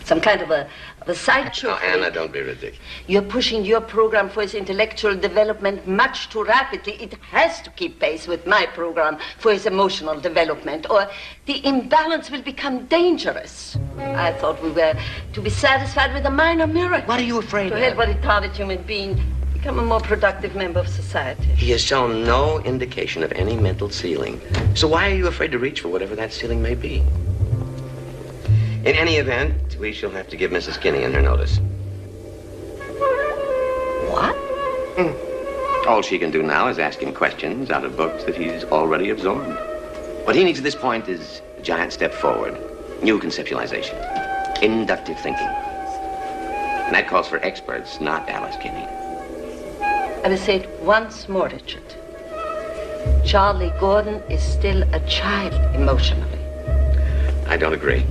Some kind of a sideshow? Oh, Anna, don't be ridiculous. You're pushing your program for his intellectual development much too rapidly. It has to keep pace with my program for his emotional development, or the imbalance will become dangerous. I thought we were to be satisfied with a minor miracle. What are you afraid to of? help a retarded human being become a more productive member of society. He has shown no indication of any mental ceiling. So why are you afraid to reach for whatever that ceiling may be? In any event, we shall have to give Mrs. Kinnian her notice. What? All she can do now is ask him questions out of books that he's already absorbed. What he needs at this point is a giant step forward. New conceptualization. Inductive thinking. And that calls for experts, not Alice Kinnian. I will say it once more, Richard. Charlie Gordon is still a child emotionally. I don't agree.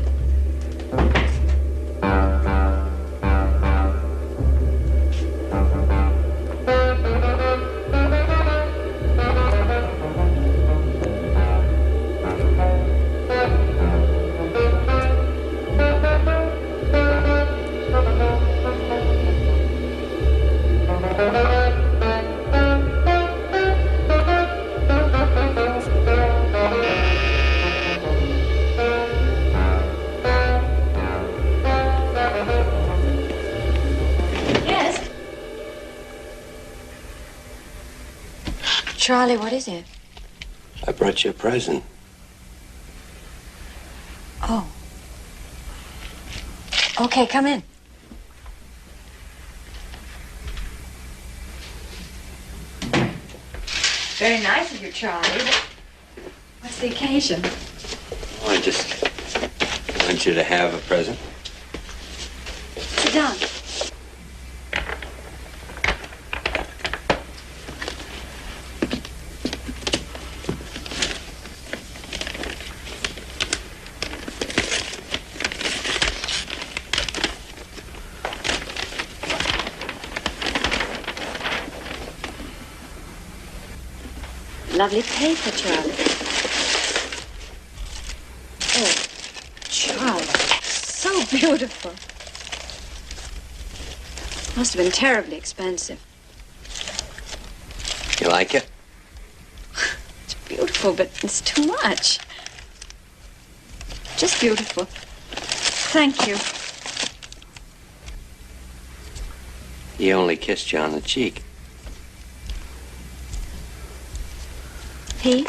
Charlie, what is it? I brought you a present. Oh. Okay, come in. Very nice of you, Charlie. What's the occasion? Oh, I just want you to have a present. Sit down. Lovely paper, Charlie. Oh, Charlie, so beautiful. Must have been terribly expensive. You like it? It's beautiful, but it's too much. Just beautiful. Thank you. You only kissed you on the cheek. He?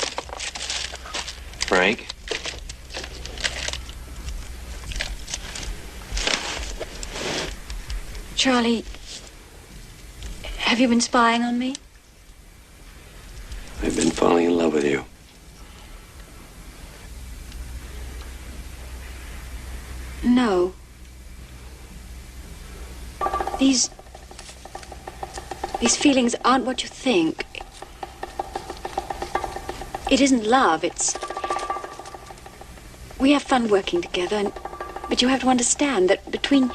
Frank? Charlie, have you been spying on me? I've been falling in love with you. No. These feelings aren't what you think. It isn't love, it's... We have fun working together, but you have to understand that between...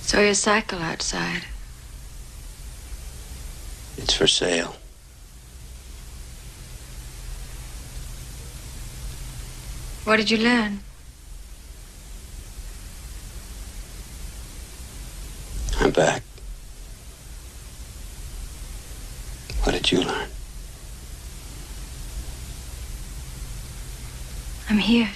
Saw your cycle outside. It's for sale. What did you learn? I'm back. What did you learn? I'm here.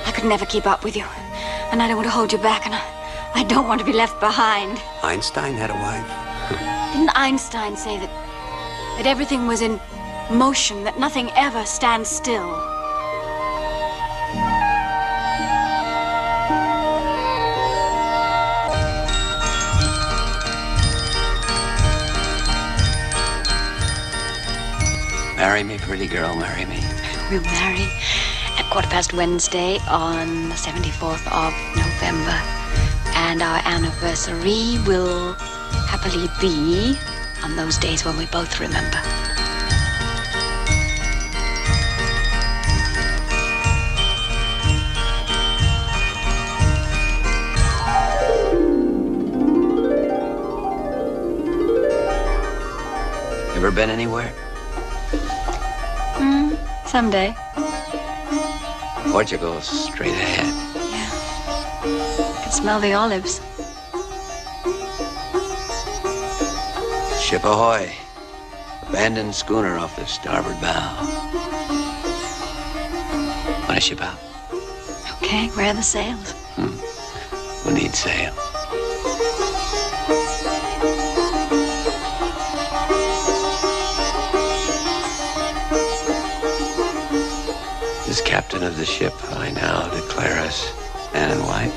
I could never keep up with you. And I don't want to hold you back, and I don't want to be left behind. Einstein had a wife. Didn't Einstein say that everything was in motion, that nothing ever stands still? Marry me, pretty girl, marry me. We'll marry at 1:15 Wednesday on the 74th of November. And our anniversary will happily be on those days when we both remember. Ever been anywhere? Someday. Portugal, straight ahead. Yeah. I can smell the olives. Ship ahoy. Abandoned schooner off the starboard bow. Want to ship out? Okay, where are the sails? Who needs sails? As captain of the ship, I now declare us man and wife.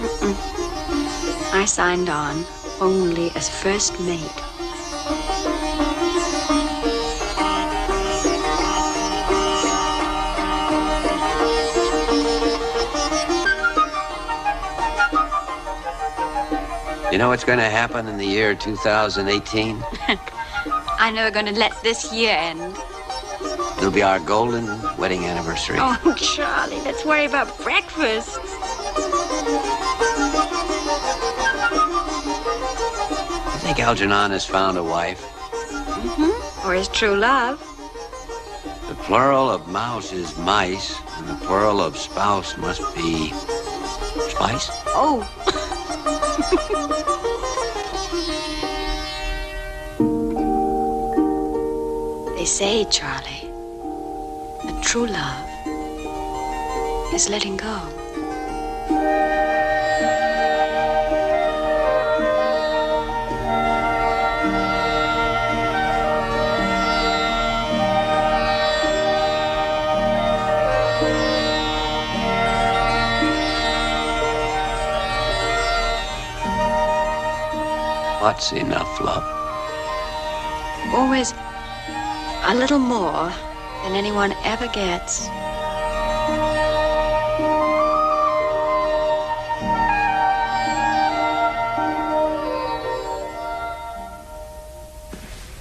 I signed on only as first mate. You know what's going to happen in the year 2018? I'm never going to let this year end. It'll be our golden wedding anniversary. Oh, Charlie, let's worry about breakfast. You think Algernon has found a wife? Or his true love. The plural of mouse is mice, and the plural of spouse must be spice. Oh. They say, Charlie, that true love is letting go. What's enough love? Always a little more than anyone ever gets.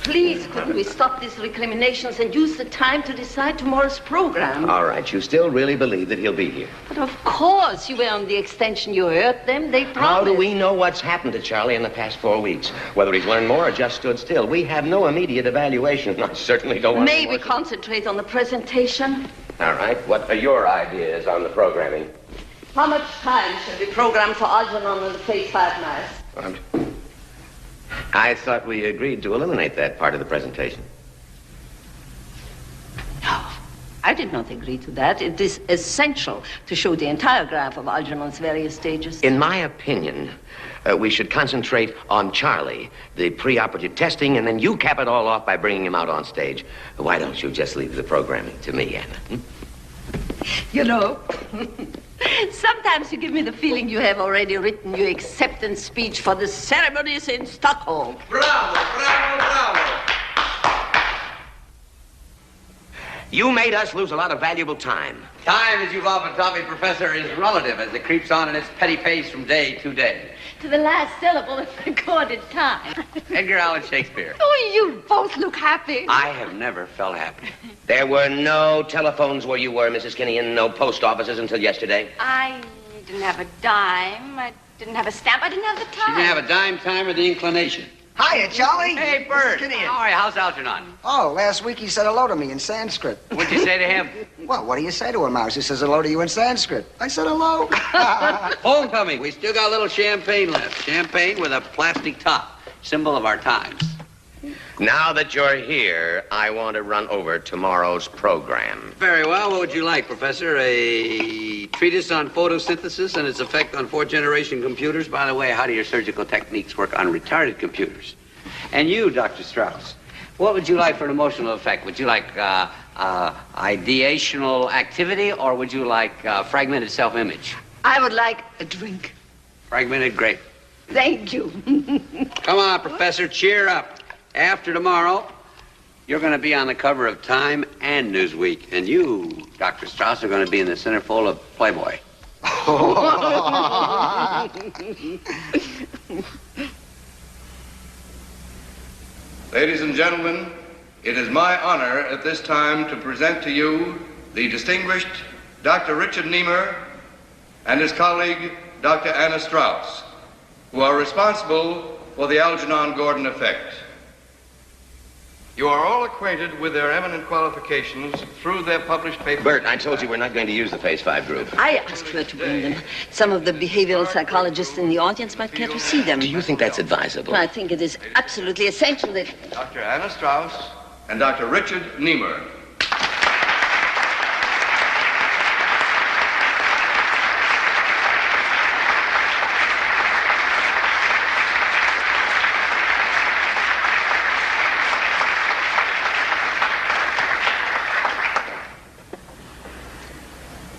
Please, couldn't we stop these recriminations and use the time to decide tomorrow's program? All right, you still really believe that he'll be here? But of course, you were on the extension. You heard them. They promised. How do we know what's happened to Charlie in the past 4 weeks? Whether he's learned more or just stood still? We have no immediate evaluation. I certainly don't want to... Maybe concentrate on the presentation. All right, what are your ideas on the programming? How much time should be programmed for Algernon and the Phase 5 Mass? I thought we agreed to eliminate that part of the presentation. I did not agree to that. It is essential to show the entire graph of Algernon's various stages. In my opinion, we should concentrate on Charlie, the preoperative testing, and then you cap it all off by bringing him out on stage. Why don't you just leave the programming to me, Anna? You know, sometimes you give me the feeling you have already written your acceptance speech for the ceremonies in Stockholm. Bravo, bravo, bravo. You made us lose a lot of valuable time. Time, as you've often taught me, Professor, is relative as it creeps on in its petty pace from day to day. To the last syllable of recorded time. Edgar Allan Shakespeare. Oh, you both look happy. I have never felt happy. There were no telephones where you were, Mrs. Kinnean, no post offices until yesterday. I didn't have a dime. I didn't have a stamp. I didn't have the time. You didn't have a dime time or the inclination. Hiya, Charlie. Hey, Bert. Kinnean. How are you? How's Algernon? Oh, last week he said hello to me in Sanskrit. What'd you say to him? Well, what do you say to a mouse who says hello to you in Sanskrit? I said hello. Homecoming. We still got a little champagne left. Champagne with a plastic top. Symbol of our times. Now that you're here, I want to run over tomorrow's program. Very well. What would you like, Professor? A treatise on photosynthesis and its effect on fourth-generation computers? By the way, how do your surgical techniques work on retarded computers? And you, Dr. Strauss, what would you like for an emotional effect? Would you like ideational activity, or would you like fragmented self-image? I would like a drink. Fragmented grape. Thank you. Come on, Professor, cheer up. After tomorrow, you're going to be on the cover of Time and Newsweek. And you, Dr. Strauss, are going to be in the centerfold of Playboy. Ladies and gentlemen, it is my honor at this time to present to you the distinguished Dr. Richard Niemer and his colleague, Dr. Anna Strauss, who are responsible for the Algernon Gordon effect. You are all acquainted with their eminent qualifications through their published papers. Bert, I told you we're not going to use the Phase 5 group. I asked her to bring them. Some of the behavioral psychologists in the audience might care to see them. Do you think that's advisable? I think it is absolutely essential that... Dr. Anna Strauss and Dr. Richard Niemer.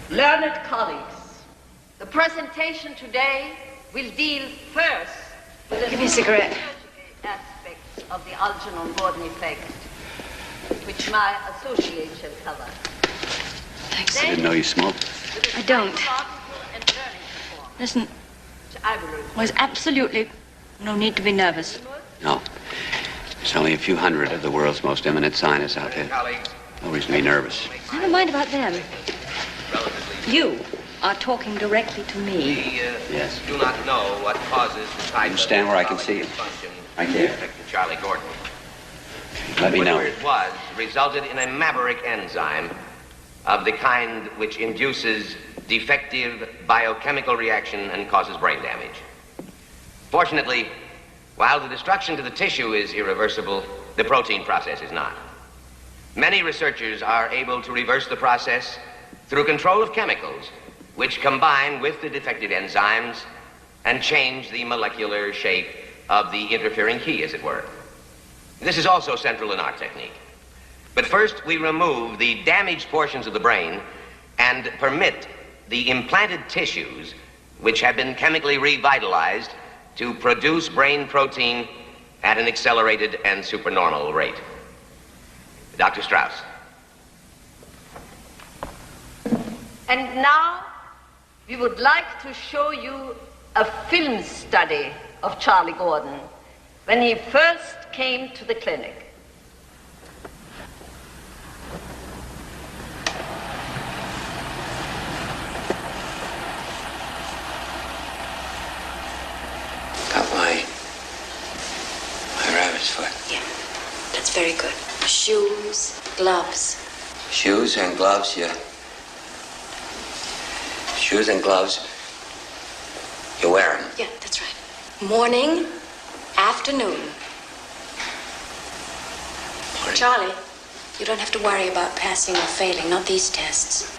Learned colleagues, the presentation today will deal first with the Give me a cigarette. aspects of the Algernon Gordon effect, which my associate shall cover. Thanks. I didn't know you smoked. I don't. Listen, there's absolutely no need to be nervous. No. There's only a few hundred of the world's most eminent scientists out there. No reason to be nervous. Never mind about them. You are talking directly to me. Yes. Do not know what causes the type You stand where I can see you. Right there. affected Charlie Gordon. Let me know. Whatever it was resulted in a maverick enzyme of the kind which induces defective biochemical reaction and causes brain damage. Fortunately, while the destruction to the tissue is irreversible, the protein process is not. Many researchers are able to reverse the process through control of chemicals, which combine with the defective enzymes and change the molecular shape of the interfering key, as it were. This is also central in our technique. But first, we remove the damaged portions of the brain and permit the implanted tissues, which have been chemically revitalized, to produce brain protein at an accelerated and supernormal rate. Dr. Strauss. And now, we would like to show you a film study of Charlie Gordon when he first came to the clinic. Got my rabbit's foot. Yeah, that's very good. Shoes, gloves. Shoes and gloves, yeah. Shoes and gloves. You wear them. Yeah, that's right. Morning, afternoon. Charlie, you don't have to worry about passing or failing, not these tests.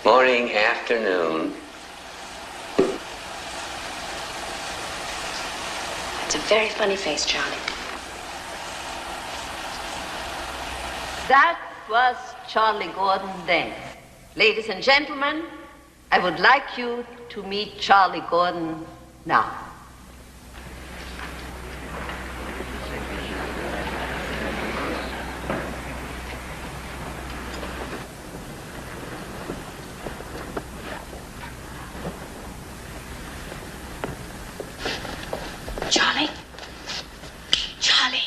Morning, afternoon. It's a very funny face, Charlie. That was Charlie Gordon then. Ladies and gentlemen, I would like you to meet Charlie Gordon now. Charlie? Charlie?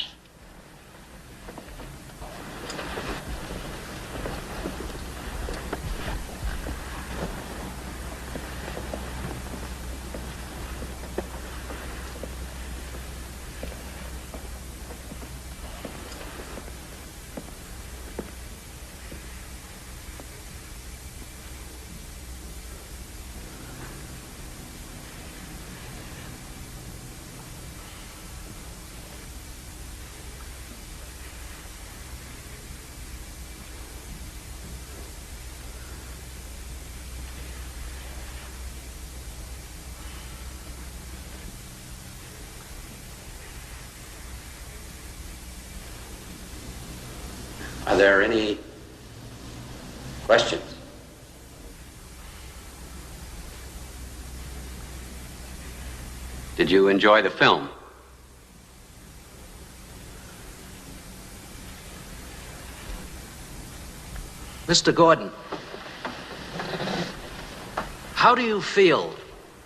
Are there any questions? Did you enjoy the film? Mr. Gordon, how do you feel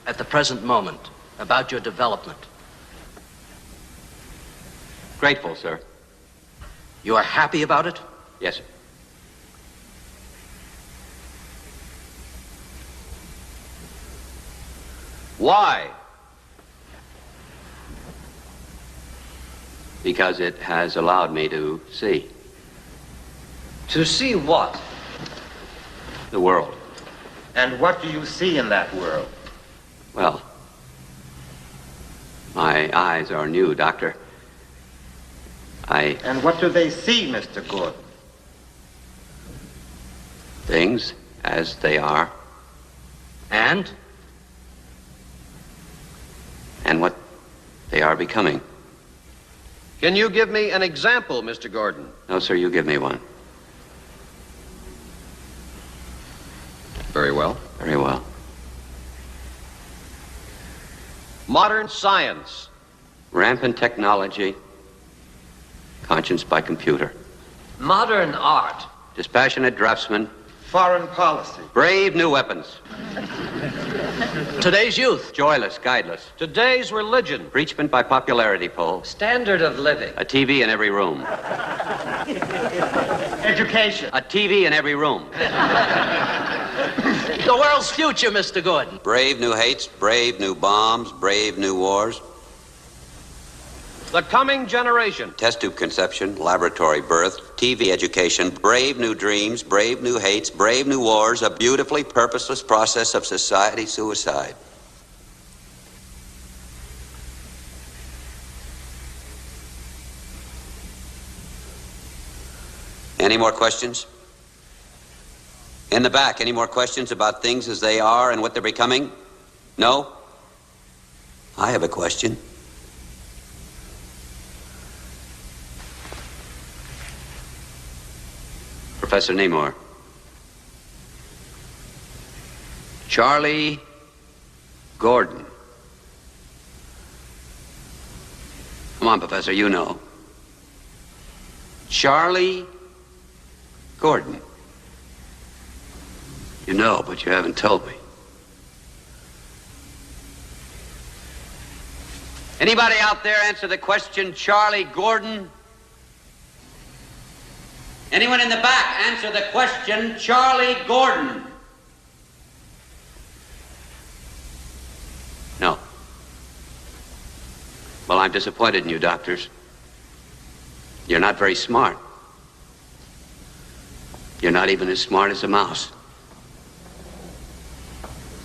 at the present moment about your development? Grateful, sir. You are happy about it? Yes, sir. Why? Because it has allowed me to see. To see what? The world. And what do you see in that world? Well, my eyes are new, Doctor. And what do they see, Mr. Gordon? Things as they are. And? And what they are becoming. Can you give me an example, Mr. Gordon? No, sir, you give me one. Very well. Very well. Modern science. Rampant technology. Conscience by computer. Modern art. Dispassionate draftsmen. Foreign policy. Brave new weapons. Today's youth. Joyless, guideless. Today's religion. Preachment by popularity poll. Standard of living. A TV in every room. Education. A TV in every room. The world's future, Mr. Gordon. Brave new hates, brave new bombs, brave new wars. The coming generation. Test tube conception, laboratory birth, TV education, brave new dreams, brave new hates, brave new wars, a beautifully purposeless process of society suicide. Any more questions? In the back, any more questions about things as they are and what they're becoming? No? I have a question. Professor Nemor. Charly Gordon. Come on, Professor, you know. Charly Gordon. You know, but you haven't told me. Anybody out there answer the question, Charly Gordon? Anyone in the back answer the question, Charly Gordon? No. Well, I'm disappointed in you, doctors. You're not very smart. You're not even as smart as a mouse.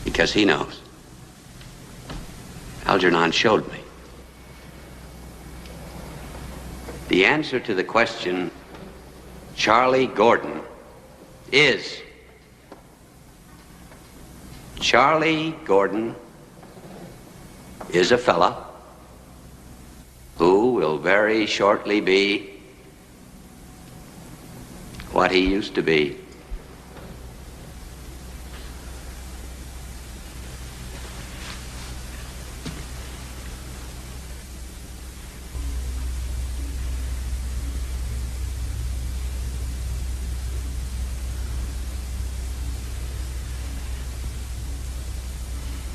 Because he knows. Algernon showed me. The answer to the question, Charly Gordon, is Charly Gordon is a fella who will very shortly be what he used to be.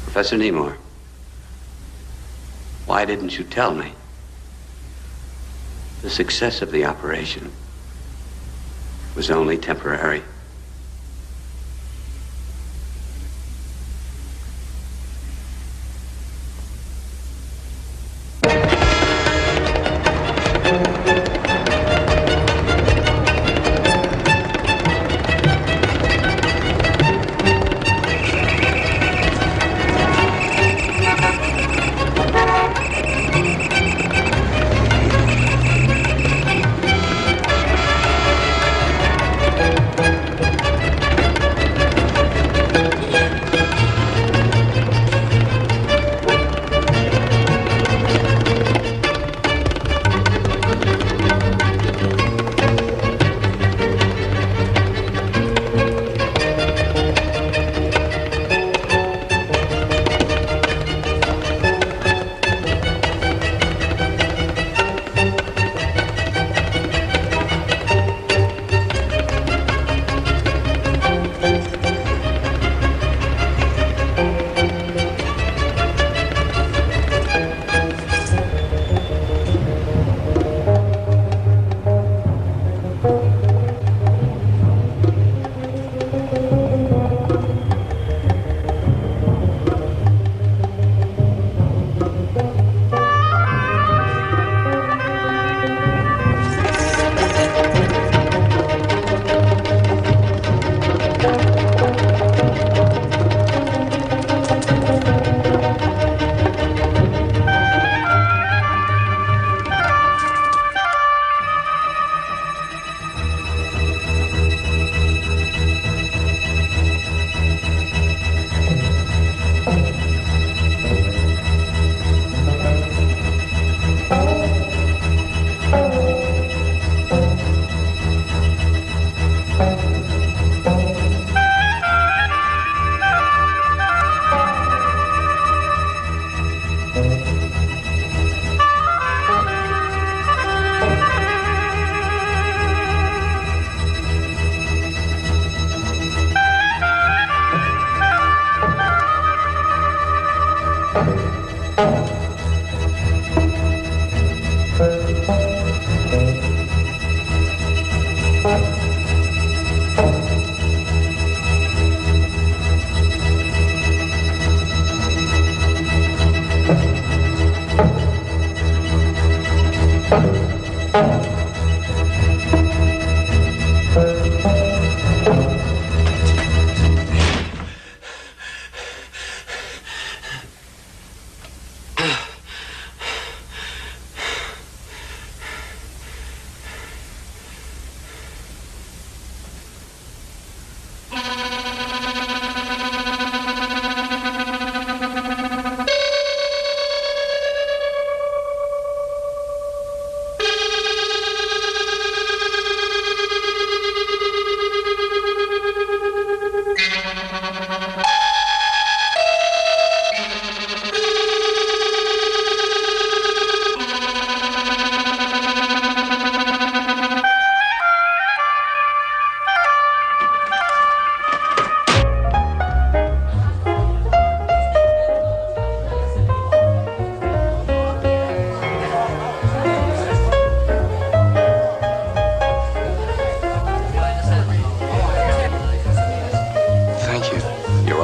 Professor Nemor, why didn't you tell me? The success of the operation was only temporary.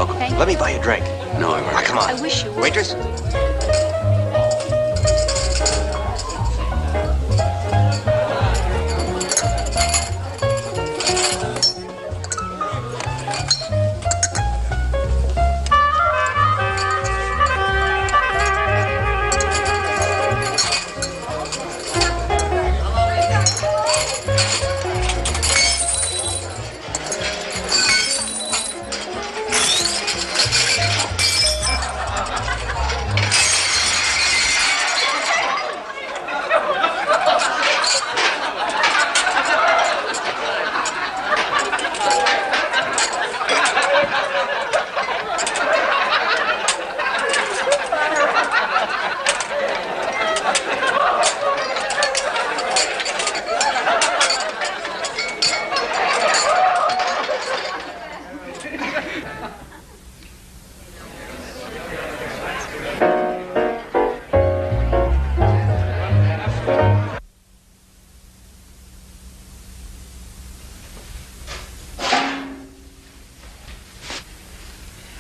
welcome. Thank Let me buy you a drink. No, I've already. Come on. I wish you would. Waitress?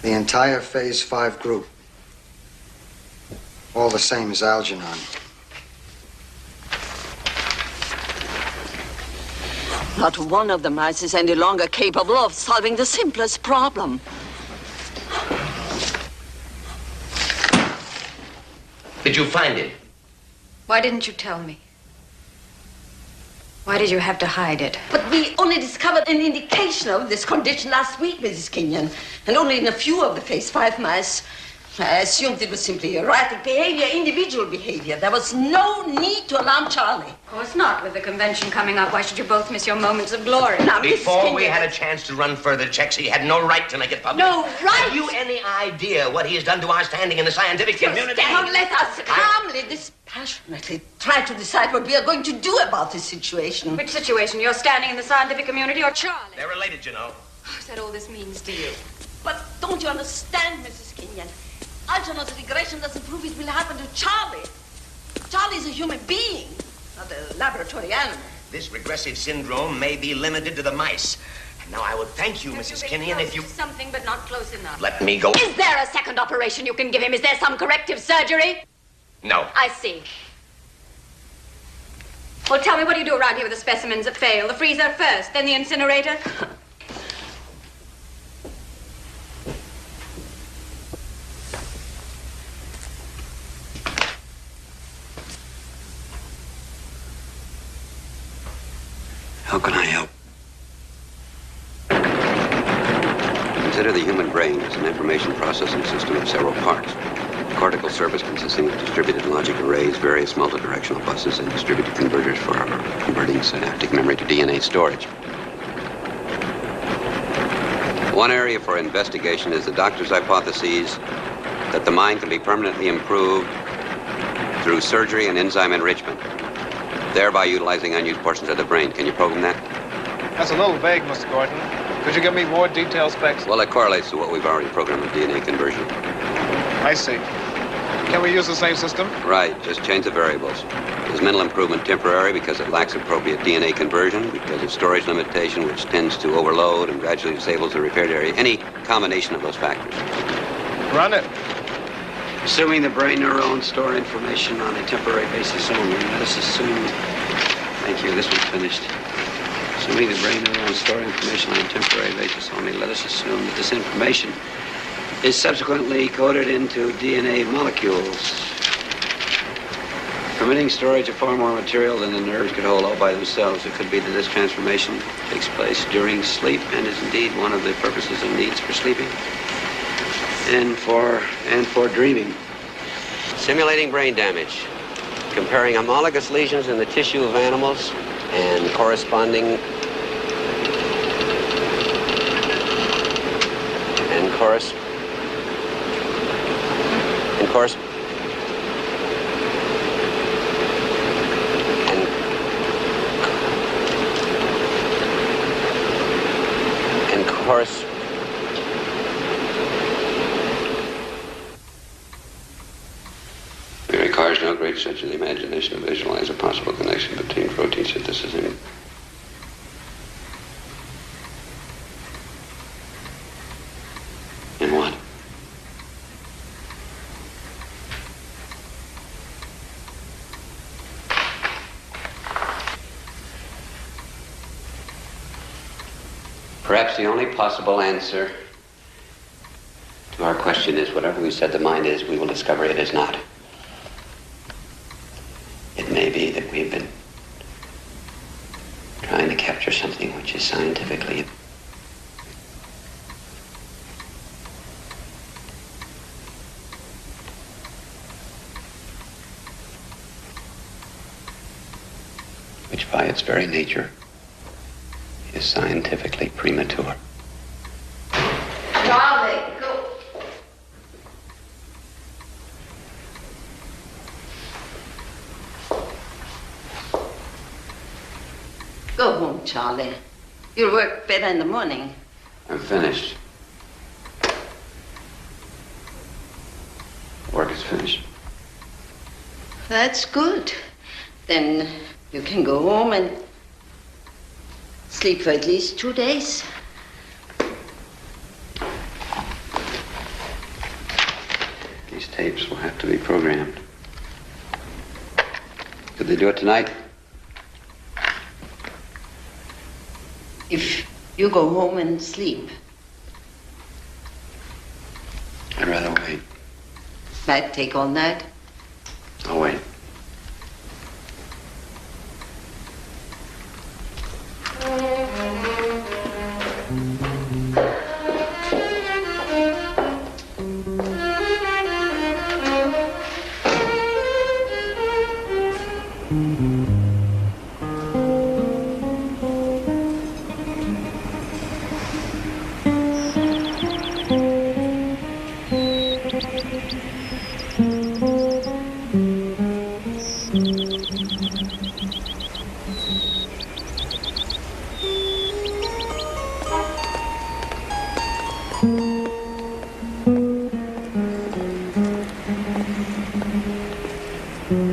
The entire Phase 5 group. All the same as Algernon. Not one of the mice is any longer capable of solving the simplest problem. Did you find him? Why didn't you tell me? Why did you have to hide it? But we only discovered an indication of this condition last week, Mrs. Kenyon. And only in a few of the Phase 5 mice. I assumed it was simply erratic behavior, individual behavior. There was no need to alarm Charlie. Of course not. With the convention coming up, why should you both miss your moments of glory? Now, Before we had a chance to run further checks, he had no right to make it public. No right? Have you any idea what he has done to our standing in the scientific community? Now let us calmly, dispassionately try to decide what we are going to do about this situation. Which situation? You're standing in the scientific community or Charlie? They're related, you know. Oh, is that all this means to you? But don't you understand, Mrs. Kenyon? Algernon's integration doesn't prove it will happen to Charlie. Charlie is a human being, not a laboratory animal. This regressive syndrome may be limited to the mice. And now I would thank you, Mrs. Kenyon, if you... Something, but not close enough. Let me go. Is there a second operation you can give him? Is there some corrective surgery? No. I see. Well, tell me, what do you do around here with the specimens that fail? The freezer first, then the incinerator? How can I help? Consider the human brain as an information processing system of several parts. Cortical surface consisting of distributed logic arrays, various multidirectional buses, and distributed converters for converting synaptic memory to DNA storage. One area for investigation is the doctor's hypotheses that the mind can be permanently improved through surgery and enzyme enrichment, thereby utilizing unused portions of the brain. Can you program that? That's a little vague, Mr. Gordon. Could you give me more detailed specs? Well, it correlates to what we've already programmed with DNA conversion. I see. Can we use the same system? Right, just change the variables. Is mental improvement temporary because it lacks appropriate DNA conversion, because of storage limitation, which tends to overload and gradually disables the repaired area? Any combination of those factors. Run it. Assuming the brain neurons store information on a temporary basis only, let us assume... Thank you, this one's finished. Assuming the brain neurons store information on a temporary basis only, let us assume that this information is subsequently coded into DNA molecules, permitting storage of far more material than the nerves could hold all by themselves. It could be that this transformation takes place during sleep and is indeed one of the purposes and needs for sleeping and for dreaming. Simulating brain damage, comparing homologous lesions in the tissue of animals and corresponding It requires no great stretch of the imagination to visualize a possible connection between protein synthesis and Perhaps the only possible answer to our question is whatever we said the mind is, we will discover it is not. It may be that we've been trying to capture something which is scientifically which by its very nature is scientifically premature. Charlie, go. Go home, Charlie. You'll work better in the morning. I'm finished. Work is finished. That's good. Then you can go home and sleep for at least 2 days. These tapes will have to be programmed. Could they do it tonight? If you go home and sleep. I'd rather wait. Might take all night. I'll wait.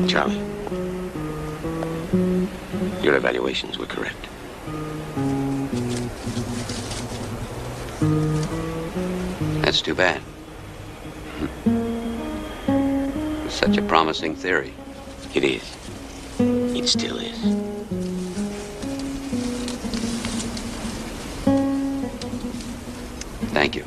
Charlie, your evaluations were correct. That's too bad. It's such a promising theory. It is. It still is. Thank you.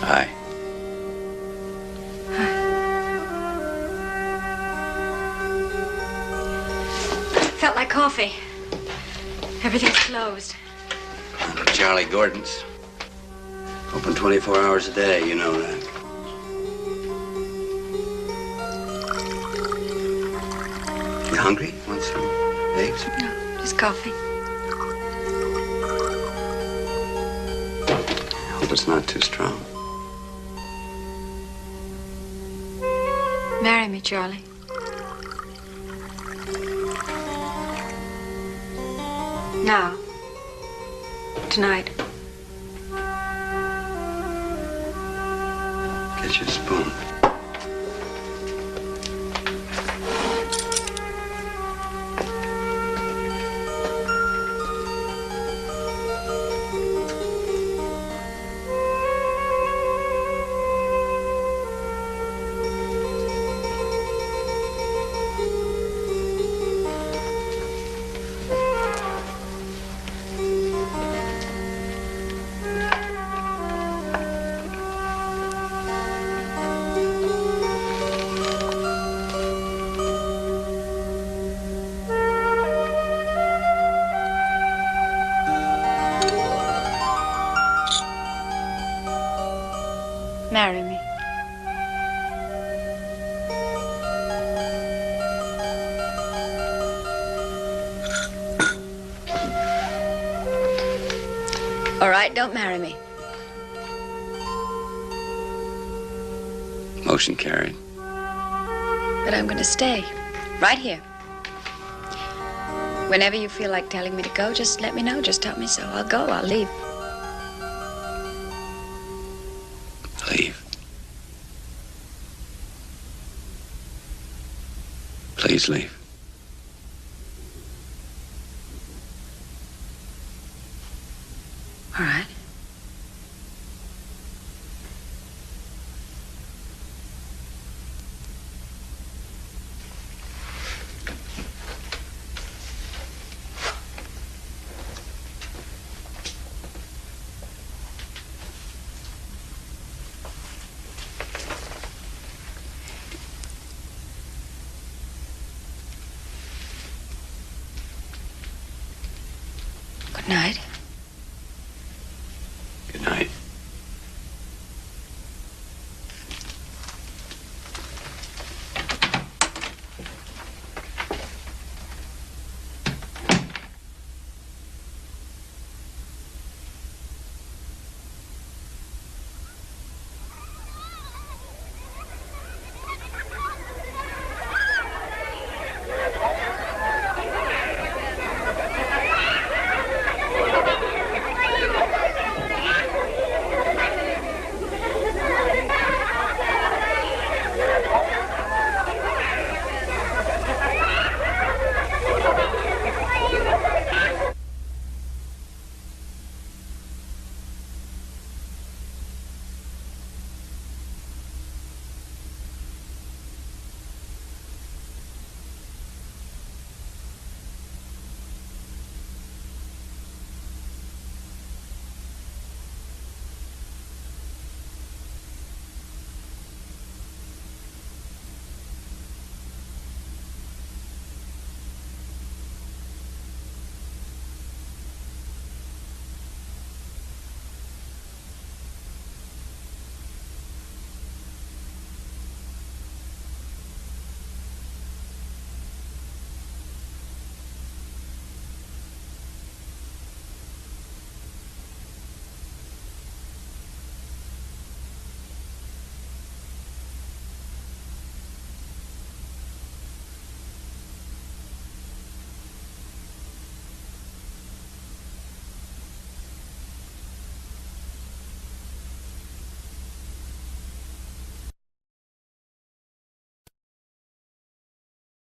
Hi. Felt like coffee. Everything's closed. Charlie Gordon's. Open 24 hours a day, you know that. You hungry? Want some eggs? No, just coffee. I hope it's not too strong. Marry me, Charlie. Now. Tonight. Get your spoon. Marry me. All right. right, don't marry me. Motion carried. But I'm going to stay right here. Whenever you feel like telling me to go, just let me know. Just tell me so. I'll go. I'll leave. Leave. Please leave. All right. Good night.